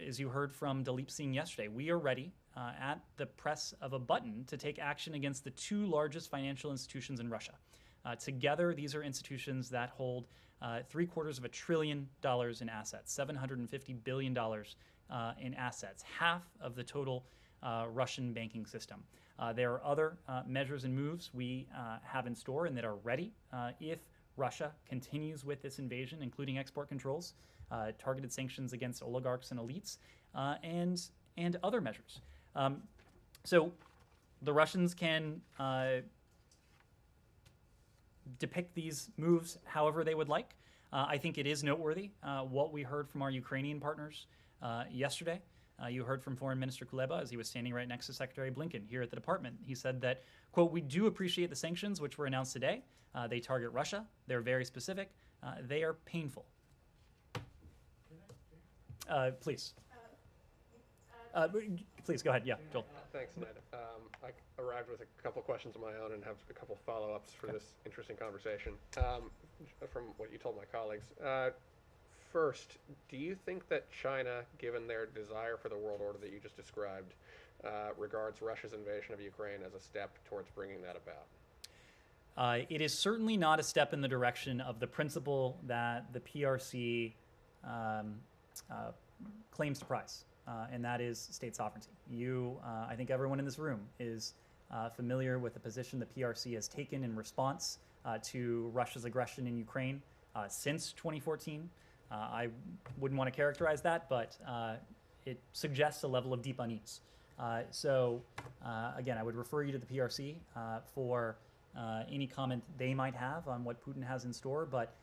As you heard from Dalip Singh yesterday, we are ready at the press of a button to take action against the two largest financial institutions in Russia. Together, these are institutions that hold $750 billion in assets, $750 billion in assets, half of the total Russian banking system. There are other measures and moves we have in store and that are ready if Russia continues with this invasion, including export controls, targeted sanctions against oligarchs and elites, and other measures. So the Russians can depict these moves however they would like. I think it is noteworthy what we heard from our Ukrainian partners yesterday. You heard from Foreign Minister Kuleba as he was standing right next to Secretary Blinken here at the department. He said that, quote, "We do appreciate the sanctions which were announced today. They target Russia. They're very specific. They are painful." Please. Please go ahead. Yeah, Joel. Thanks, Ned. I arrived with a couple questions of my own and have a couple follow-ups for this interesting conversation from what you told my colleagues. First, do you think that China, given their desire for the world order that you just described, regards Russia's invasion of Ukraine as a step towards bringing that about? It is certainly not a step in the direction of the principle that the PRC claims to prize, and that is state sovereignty. I think everyone in this room is familiar with the position the PRC has taken in response to Russia's aggression in Ukraine since 2014. I wouldn't want to characterize that, but it suggests a level of deep unease. Again, I would refer you to the PRC for any comment they might have on what Putin has in store. But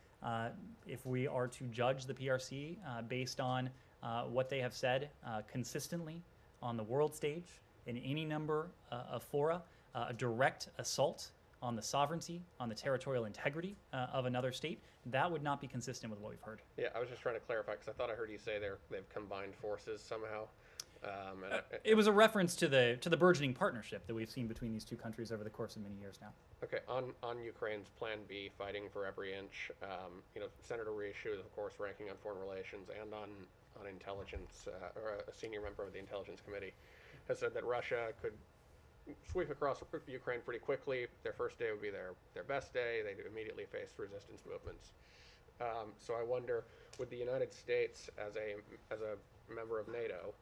if we are to judge the PRC based on what they have said consistently on the world stage in any number of fora, a direct assault on the sovereignty, on the territorial integrity of another state, that would not be consistent with what we've heard. Yeah, I was just trying to clarify because I thought I heard you say they've combined forces somehow. It was a reference to the burgeoning partnership that we've seen between these two countries over the course of many years now. Okay, on Ukraine's Plan B, fighting for every inch, Senator Risch, who is of course ranking on foreign relations and on intelligence, or a senior member of the Intelligence Committee, has said that Russia could sweep across Ukraine pretty quickly. Their first day would be their best day. They'd immediately face resistance movements. So I wonder, would the United States, as a member of NATO,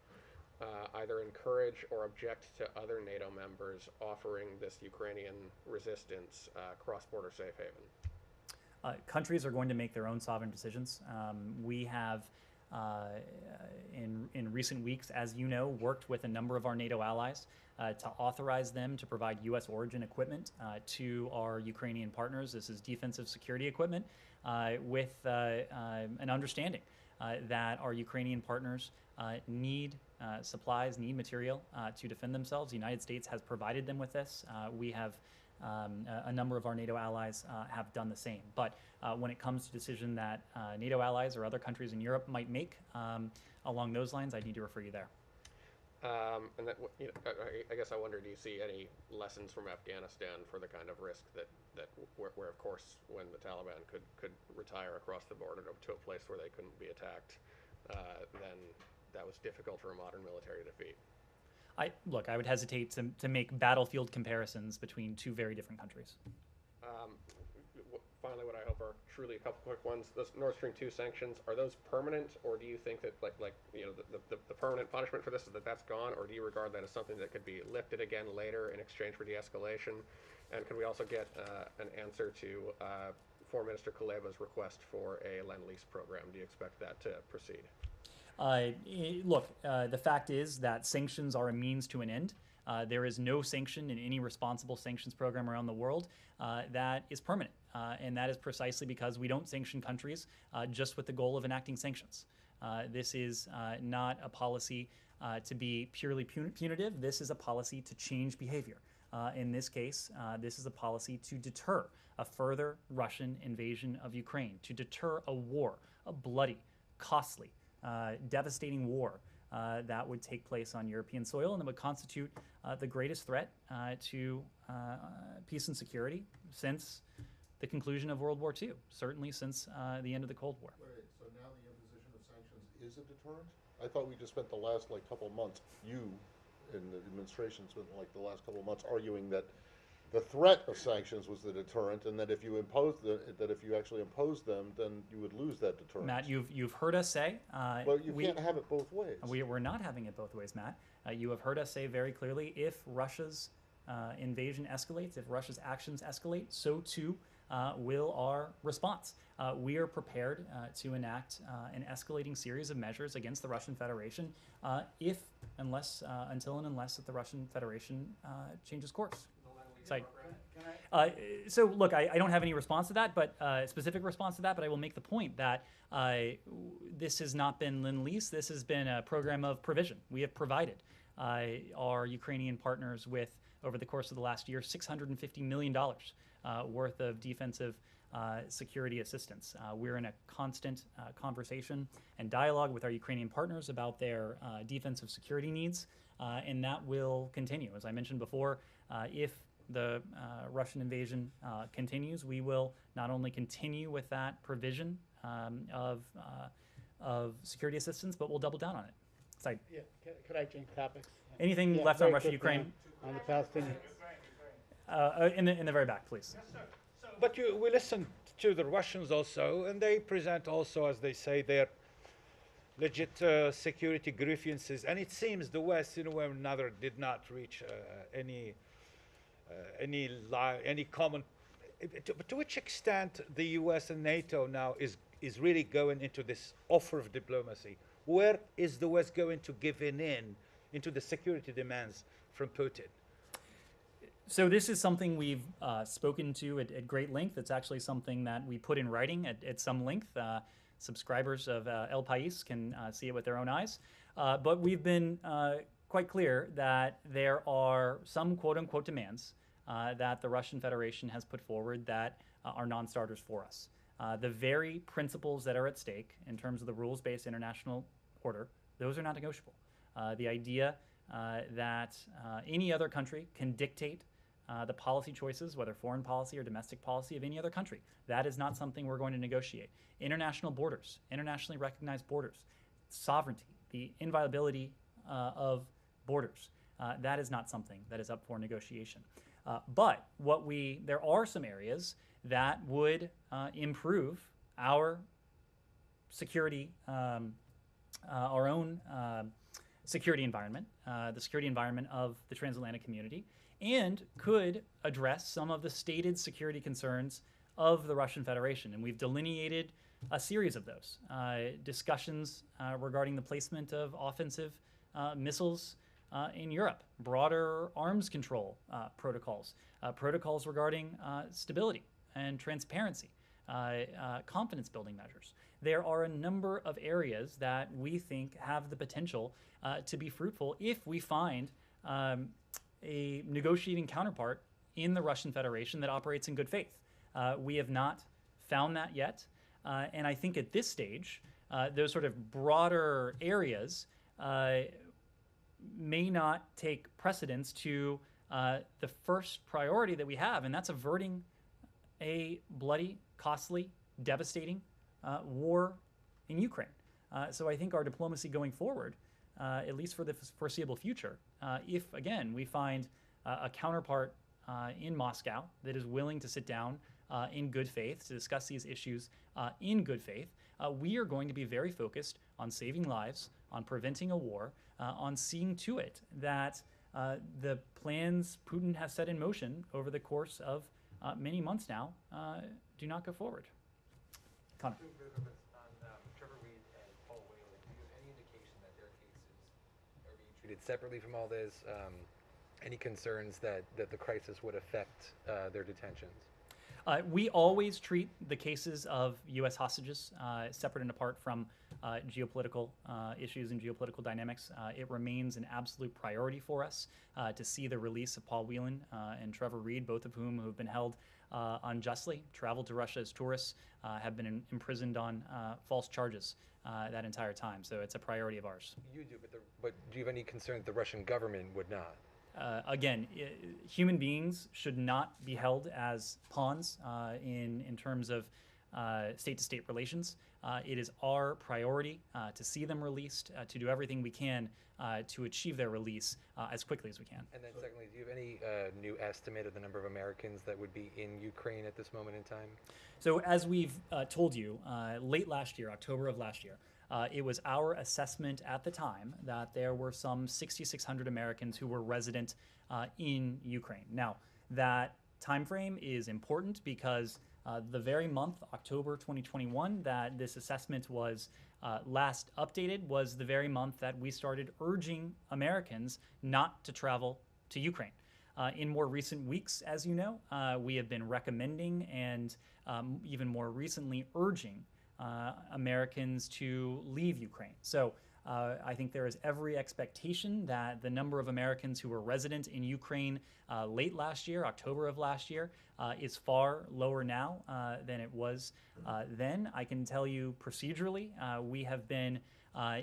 either encourage or object to other NATO members offering this Ukrainian resistance cross-border safe haven? Countries are going to make their own sovereign decisions. We have, in recent weeks, as you know, worked with a number of our NATO allies to authorize them to provide U.S. origin equipment to our Ukrainian partners. This is defensive security equipment with an understanding that our Ukrainian partners need supplies, need material to defend themselves. The United States has provided them with this. We have a number of our NATO allies have done the same. But when it comes to decision that NATO allies or other countries in Europe might make along those lines, I need to refer you there. And that, I guess I wonder, do you see any lessons from Afghanistan for the kind of risk where of course, when the Taliban could retire across the border to a place where they couldn't be attacked, then that was difficult for a modern military to defeat? I would hesitate to make battlefield comparisons between two very different countries. Finally, what I hope are truly a couple quick ones. Those Nord Stream 2 sanctions, are those permanent, or do you think that the permanent punishment for this is that's gone, or do you regard that as something that could be lifted again later in exchange for de-escalation? And can we also get an answer to Foreign Minister Kuleba's request for a Lend-Lease program? Do you expect that to proceed? The fact is that sanctions are a means to an end. There is no sanction in any responsible sanctions program around the world that is permanent. And that is precisely because we don't sanction countries just with the goal of enacting sanctions. This is not a policy to be purely punitive. This is a policy to change behavior. In this case, this is a policy to deter a further Russian invasion of Ukraine, to deter a war, a bloody, costly, devastating war that would take place on European soil and that would constitute the greatest threat to peace and security since the conclusion of World War II, certainly since the end of the Cold War. Wait, so now the imposition of sanctions is a deterrent? I thought we just spent the last couple of months, you and the administration spent the last couple of months arguing that the threat of sanctions was the deterrent, and that if you actually imposed them, then you would lose that deterrent. Matt, you've heard us say. Well, you can't have it both ways. We're not having it both ways, Matt. You have heard us say very clearly: if Russia's invasion escalates, if Russia's actions escalate, so too will our response. We are prepared to enact an escalating series of measures against the Russian Federation until and unless the Russian Federation changes course. Sorry. So look, I don't have any response to that, but specific response to that. But I will make the point that this has not been lend-lease. This has been a program of provision. We have provided our Ukrainian partners with, over the course of the last year, $650 million worth of defensive security assistance. We're in a constant conversation and dialogue with our Ukrainian partners about their defensive security needs, and that will continue. As I mentioned before, if the Russian invasion continues, we will not only continue with that provision of security assistance, but we'll double down on it. So Yeah, could I change topics? anything Yeah, left on very Russia, quickly Ukraine? on the Palestinian. In the very back, please. But we listened to the Russians also, and they present also, as they say, their legit security grievances. And it seems the West, in a way or another, did not reach any common. To which extent the U.S. and NATO now is really going into this offer of diplomacy? Where is the West going to give in into the security demands from Putin? So this is something we've spoken to at great length. It's actually something that we put in writing at some length. Subscribers of El País can see it with their own eyes. But we've been quite clear that there are some quote-unquote demands that the Russian Federation has put forward that are non-starters for us. The very principles that are at stake in terms of the rules-based international order, those are not negotiable. The idea that any other country can dictate the policy choices, whether foreign policy or domestic policy of any other country. That is not something we're going to negotiate. International borders, internationally recognized borders, sovereignty, the inviolability of borders, that is not something that is up for negotiation. But there are some areas that would improve our security, our own security environment, the security environment of the transatlantic community, and could address some of the stated security concerns of the Russian Federation. And we've delineated a series of those. Discussions regarding the placement of offensive missiles in Europe, broader arms control protocols, protocols regarding stability and transparency, confidence building measures. There are a number of areas that we think have the potential to be fruitful if we find a negotiating counterpart in the Russian Federation that operates in good faith. We have not found that yet. And I think at this stage, those sort of broader areas may not take precedence to the first priority that we have, and that's averting a bloody, costly, devastating war in Ukraine. So I think our diplomacy going forward, at least for the foreseeable future, if, again, we find a counterpart in Moscow that is willing to sit down in good faith to discuss these issues in good faith, we are going to be very focused on saving lives, on preventing a war, on seeing to it that the plans Putin has set in motion over the course of many months now do not go forward. Connor. Trevor Reed and Paul Whelan, do you have any indication that their cases are being treated separately from all this? Any concerns that the crisis would affect their detentions? We always treat the cases of U.S. hostages separate and apart from geopolitical issues and geopolitical dynamics. It remains an absolute priority for us to see the release of Paul Whelan and Trevor Reed, both of whom have been held unjustly, traveled to Russia as tourists, have been imprisoned on false charges that entire time. So it's a priority of ours. You do, but do you have any concern that the Russian government would not? Again, human beings should not be held as pawns in terms of state-to-state relations. It is our priority to see them released, to do everything we can to achieve their release as quickly as we can. And then secondly, do you have any new estimate of the number of Americans that would be in Ukraine at this moment in time? So as we've told you, late last year, October of last year, it was our assessment at the time that there were some 6,600 Americans who were resident in Ukraine. Now, that time frame is important because the very month, October 2021, that this assessment was last updated was the very month that we started urging Americans not to travel to Ukraine. In more recent weeks, as you know, we have been recommending and even more recently urging Americans to leave Ukraine. So I think there is every expectation that the number of Americans who were resident in Ukraine late last year, October of last year, is far lower now than it was then. I can tell you procedurally, we have been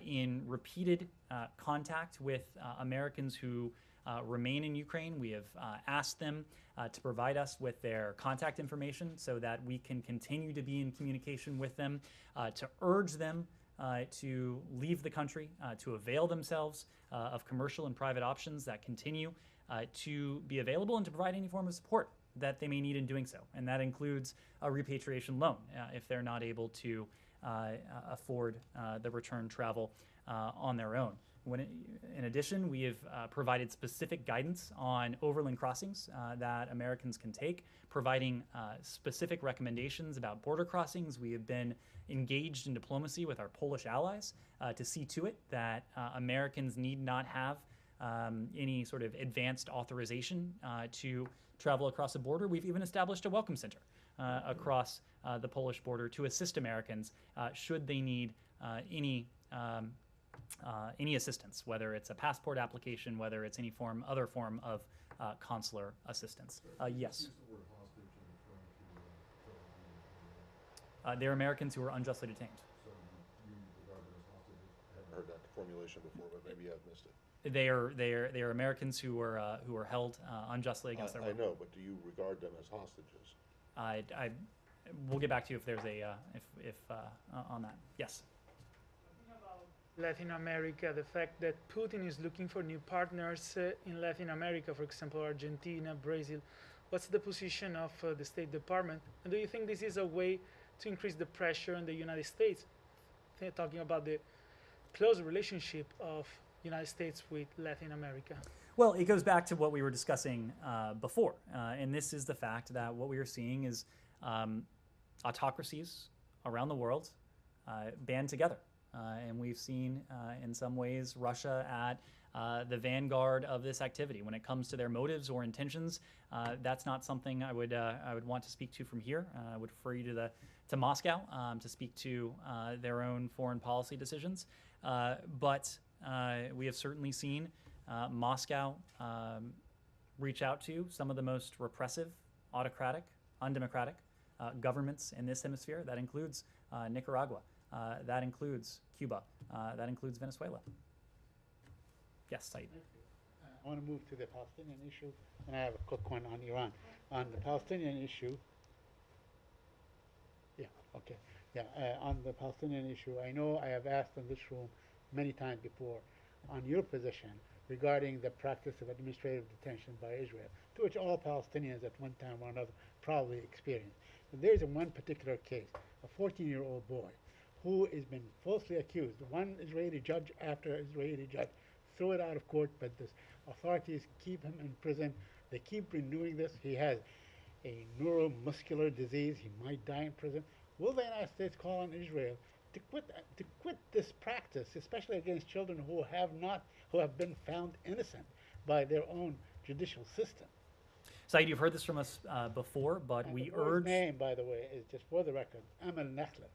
in repeated contact with Americans who remain in Ukraine. We have asked them to provide us with their contact information so that we can continue to be in communication with them, to urge them to leave the country, to avail themselves of commercial and private options that continue to be available, and to provide any form of support that they may need in doing so. And that includes a repatriation loan if they're not able to afford the return travel on their own. In addition, we have provided specific guidance on overland crossings that Americans can take, providing specific recommendations about border crossings. We have been engaged in diplomacy with our Polish allies to see to it that Americans need not have any sort of advanced authorization to travel across the border. We've even established a welcome center across the Polish border to assist Americans should they need any assistance, whether it's a passport application, whether it's any other form of consular assistance. Yes. They're Americans who are unjustly detained. So you regard them as hostages? I haven't heard that formulation before, but maybe I've missed it. They are Americans who were held unjustly against their will. I know, but do you regard them as hostages? We'll get back to you if there's on that. Yes. Latin America, the fact that Putin is looking for new partners in Latin America, for example, Argentina, Brazil. What's the position of the State Department? And do you think this is a way to increase the pressure on the United States? Talking about the close relationship of United States with Latin America. Well, it goes back to what we were discussing before, and this is the fact that what we are seeing is autocracies around the world band together. And we've seen, in some ways, Russia at the vanguard of this activity. When it comes to their motives or intentions, that's not something I would want to speak to from here. I would refer you to Moscow to speak to their own foreign policy decisions. But we have certainly seen Moscow reach out to some of the most repressive, autocratic, undemocratic governments in this hemisphere. That includes Nicaragua. That includes Cuba. That includes Venezuela. Yes, Said. I want to move to the Palestinian issue, and I have a quick one on Iran. On the Palestinian issue, on the Palestinian issue, I know I have asked in this room many times before on your position regarding the practice of administrative detention by Israel, to which all Palestinians at one time or another probably experienced. But there's one particular case, a 14-year-old boy who has been falsely accused. One Israeli judge after Israeli judge threw it out of court, but the authorities keep him in prison. They keep renewing this. He has a neuromuscular disease. He might die in prison. Will the United States call on Israel to quit this practice, especially against children who have been found innocent by their own judicial system? Said, you've heard this from us before, but And we the boy's urge. name, by the way, is just for the record, Amal Nakhla.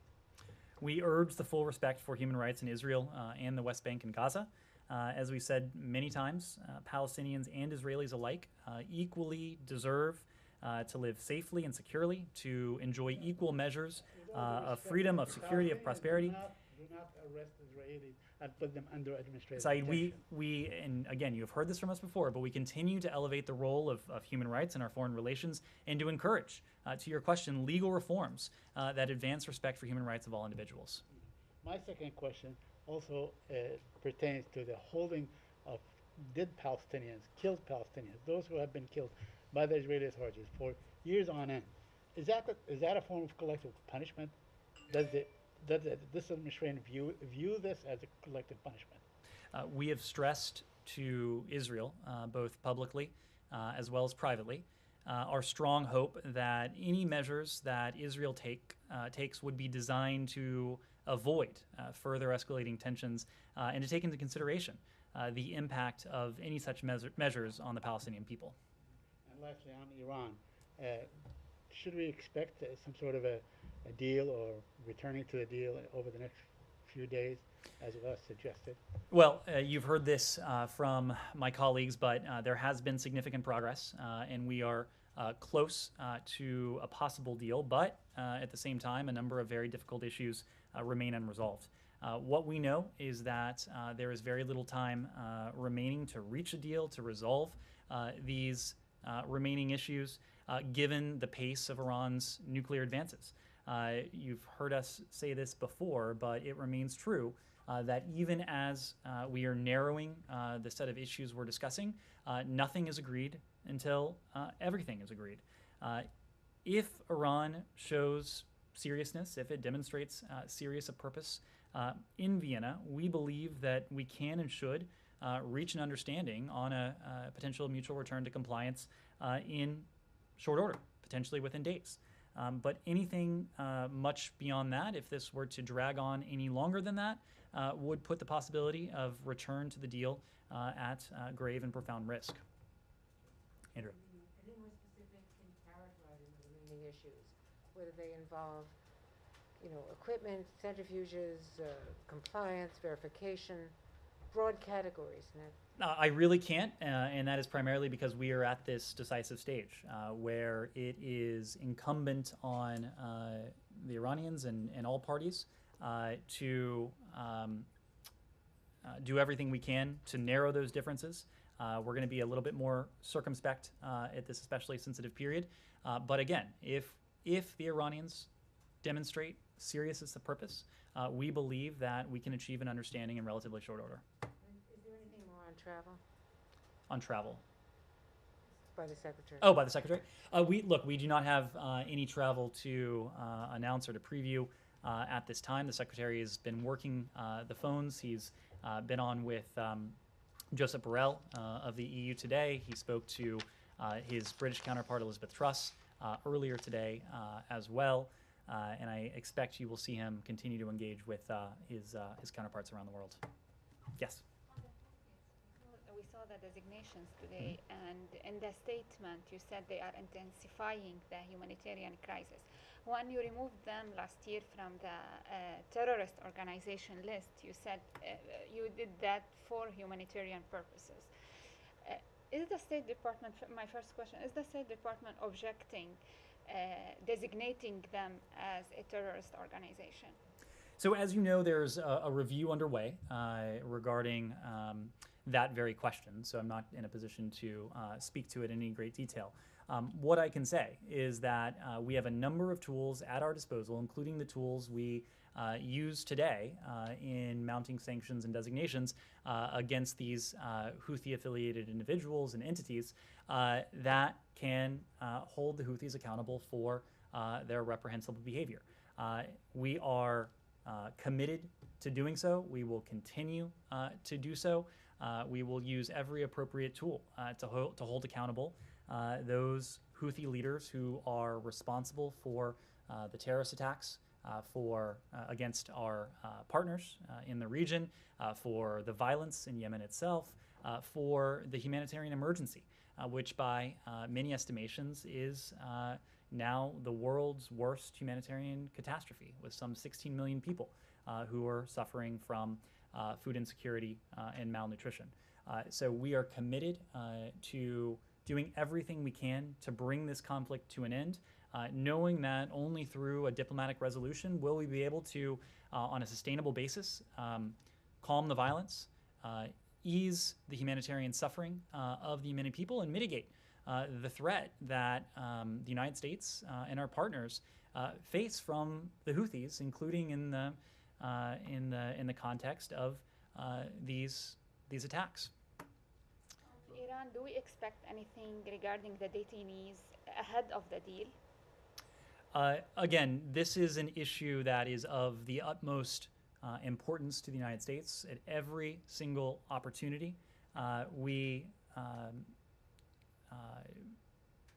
We urge the full respect for human rights in Israel and the West Bank and Gaza. As we said many times, Palestinians and Israelis alike equally deserve to live safely and securely, to enjoy equal measures of freedom, of security, of prosperity. Do not arrest Israelis and put them under administrative Said, detention. and again, you have heard this from us before, but we continue to elevate the role of human rights in our foreign relations and to encourage, to your question, legal reforms that advance respect for human rights of all individuals. My second question also pertains to the holding of dead Palestinians, killed Palestinians, those who have been killed by the Israeli authorities for years on end. Is that a form of collective punishment? Does this administration view this as a collective punishment? We have stressed to Israel, both publicly as well as privately, our strong hope that any measures that Israel takes would be designed to avoid further escalating tensions and to take into consideration the impact of any such measures on the Palestinian people. lastly, on Iran, should we expect some sort of a deal or returning to the deal over the next few days, as was suggested? Well, you've heard this from my colleagues, but there has been significant progress, and we are close to a possible deal. But at the same time, a number of very difficult issues remain unresolved. What we know is that there is very little time remaining to reach a deal, to resolve these remaining issues, given the pace of Iran's nuclear advances. You've heard us say this before, but it remains true that even as we are narrowing the set of issues we're discussing, nothing is agreed until everything is agreed. If Iran shows seriousness, if it demonstrates serious of purpose in Vienna, we believe that we can and should reach an understanding on a potential mutual return to compliance in short order, potentially within days. But anything much beyond that, if this were to drag on any longer than that, would put the possibility of return to the deal at grave and profound risk. Andrew. Any more specific in characterizing the remaining issues, whether they involve, equipment, centrifuges, compliance, verification, broad categories, Ned? I really can't, and that is primarily because we are at this decisive stage where it is incumbent on the Iranians and all parties to do everything we can to narrow those differences. We're going to be a little bit more circumspect at this especially sensitive period. But again, if the Iranians demonstrate seriousness of purpose, we believe that we can achieve an understanding in relatively short order. Is there anything more on travel? On travel. By the Secretary. Oh, by the Secretary? We do not have any travel to announce or to preview at this time. The Secretary has been working the phones. He's been on with Joseph Borrell of the EU today. He spoke to his British counterpart, Elizabeth Truss, earlier today as well. And I expect you will see him continue to engage with his counterparts around the world. Yes? We saw the designations today, and in the statement you said they are intensifying the humanitarian crisis. When you removed them last year from the terrorist organization list, you said you did that for humanitarian purposes. Is the State Department, my first question, is the State Department objecting designating them as a terrorist organization? So as you know, there's a review underway regarding that very question, so I'm not in a position to speak to it in any great detail. What I can say is that we have a number of tools at our disposal, including the tools we use today in mounting sanctions and designations against these Houthi-affiliated individuals and entities that can hold the Houthis accountable for their reprehensible behavior. We are committed to doing so. We will continue to do so. We will use every appropriate tool to hold accountable those Houthi leaders who are responsible for the terrorist attacks against our partners in the region, for the violence in Yemen itself, for the humanitarian emergency, which by many estimations is now the world's worst humanitarian catastrophe, with some 16 million people who are suffering from food insecurity and malnutrition. So we are committed to doing everything we can to bring this conflict to an end, knowing that only through a diplomatic resolution will we be able to, on a sustainable basis, calm the violence, ease the humanitarian suffering of the Yemeni people, and mitigate the threat that the United States and our partners face from the Houthis, including in the context of these attacks. Iran, do we expect anything regarding the detainees ahead of the deal? Again, this is an issue that is of the utmost importance to the United States. At every single opportunity, we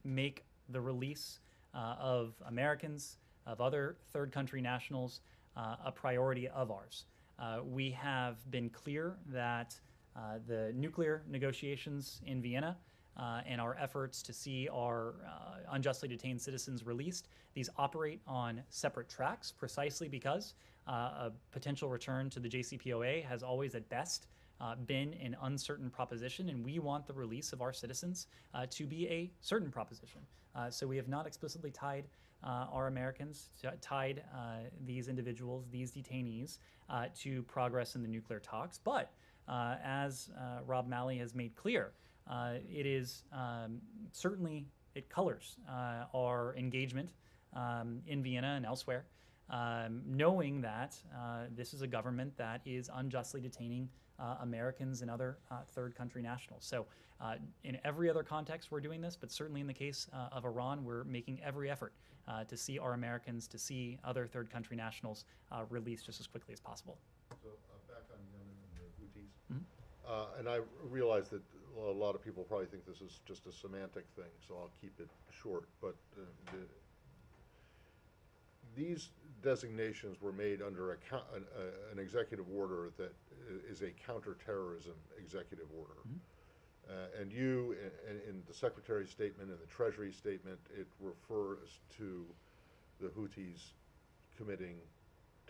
make the release of Americans, of other third country nationals, a priority of ours. We have been clear that the nuclear negotiations in Vienna and our efforts to see our unjustly detained citizens released, these operate on separate tracks precisely because a potential return to the JCPOA has always at best been an uncertain proposition, and we want the release of our citizens to be a certain proposition. So we have not explicitly tied our Americans, tied these individuals, these detainees, to progress in the nuclear talks. But as Rob Malley has made clear, it is certainly, it colors our engagement in Vienna and elsewhere, knowing that this is a government that is unjustly detaining Americans and other third country nationals. So in every other context we're doing this, but certainly in the case of Iran, we're making every effort to see our Americans, to see other third country nationals released just as quickly as possible. So back on Yemen and the Houthis. And I realize that a lot of people probably think this is just a semantic thing, so I'll keep it short. But these designations were made under an executive order that is a counterterrorism executive order. And you, in the Secretary's statement and the Treasury statement, it refers to the Houthis committing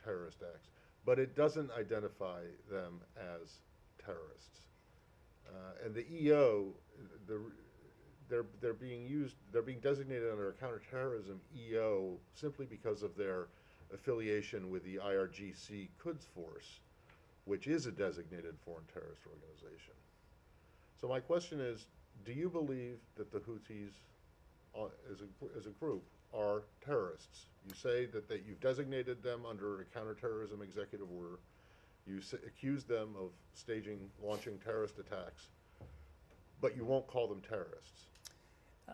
terrorist acts. But it doesn't identify them as terrorists. And the EO, they're being designated under a counterterrorism EO simply because of their affiliation with the IRGC Quds Force, which is a designated foreign terrorist organization. So my question is, do you believe that the Houthis, as a group, are terrorists? You say that you've designated them under a counterterrorism executive order. You accuse them of launching terrorist attacks, but you won't call them terrorists.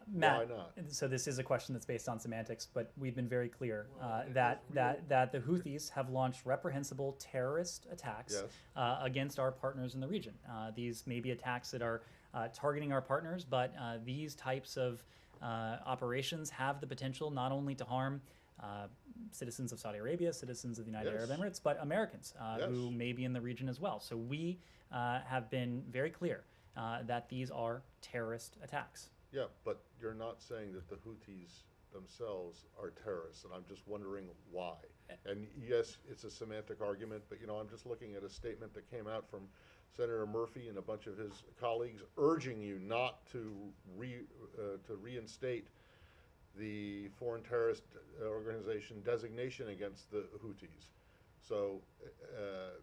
Matt, why not? So this is a question that's based on semantics, but we've been very clear that the Houthis have launched reprehensible terrorist attacks against our partners in the region. These may be attacks that are targeting our partners, but these types of operations have the potential not only to harm citizens of Saudi Arabia, citizens of the United Arab Emirates, but Americans who may be in the region as well. So we have been very clear that these are terrorist attacks. Yeah, but you're not saying that the Houthis themselves are terrorists, and I'm just wondering why. And yes, it's a semantic argument, but I'm just looking at a statement that came out from Senator Murphy and a bunch of his colleagues urging you not to reinstate the foreign terrorist organization designation against the Houthis. So,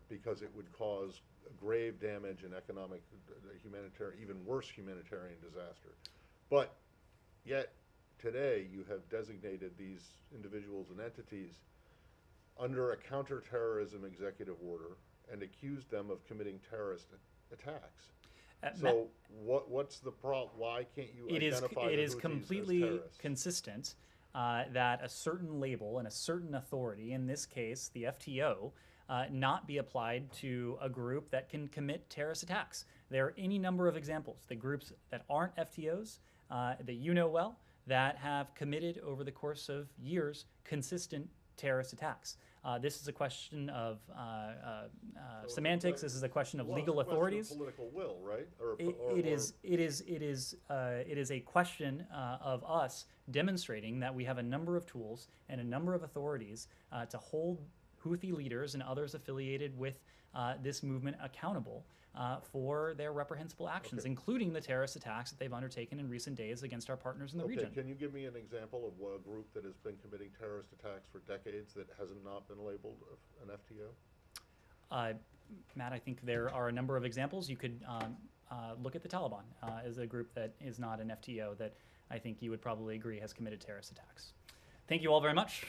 because it would cause grave damage and economic, humanitarian, even worse humanitarian disaster. But yet, today, you have designated these individuals and entities under a counterterrorism executive order and accused them of committing terrorist attacks. So what's the problem? Why can't you identify it the is Houthis completely as terrorists? consistent that a certain label and a certain authority, in this case the FTO, not be applied to a group that can commit terrorist attacks. There are any number of examples. The groups that aren't FTOs, that you know well, that have committed over the course of years consistent terrorist attacks. This is a question of semantics. This is a question of legal authorities. It's a question of political will, right? It is a question of us demonstrating that we have a number of tools and a number of authorities to hold Houthi leaders and others affiliated with this movement accountable for their reprehensible actions, including the terrorist attacks that they've undertaken in recent days against our partners in the region. Can you give me an example of a group that has been committing terrorist attacks for decades that has not been labeled an FTO? Matt, I think there are a number of examples. You could look at the Taliban as a group that is not an FTO that I think you would probably agree has committed terrorist attacks. Thank you all very much.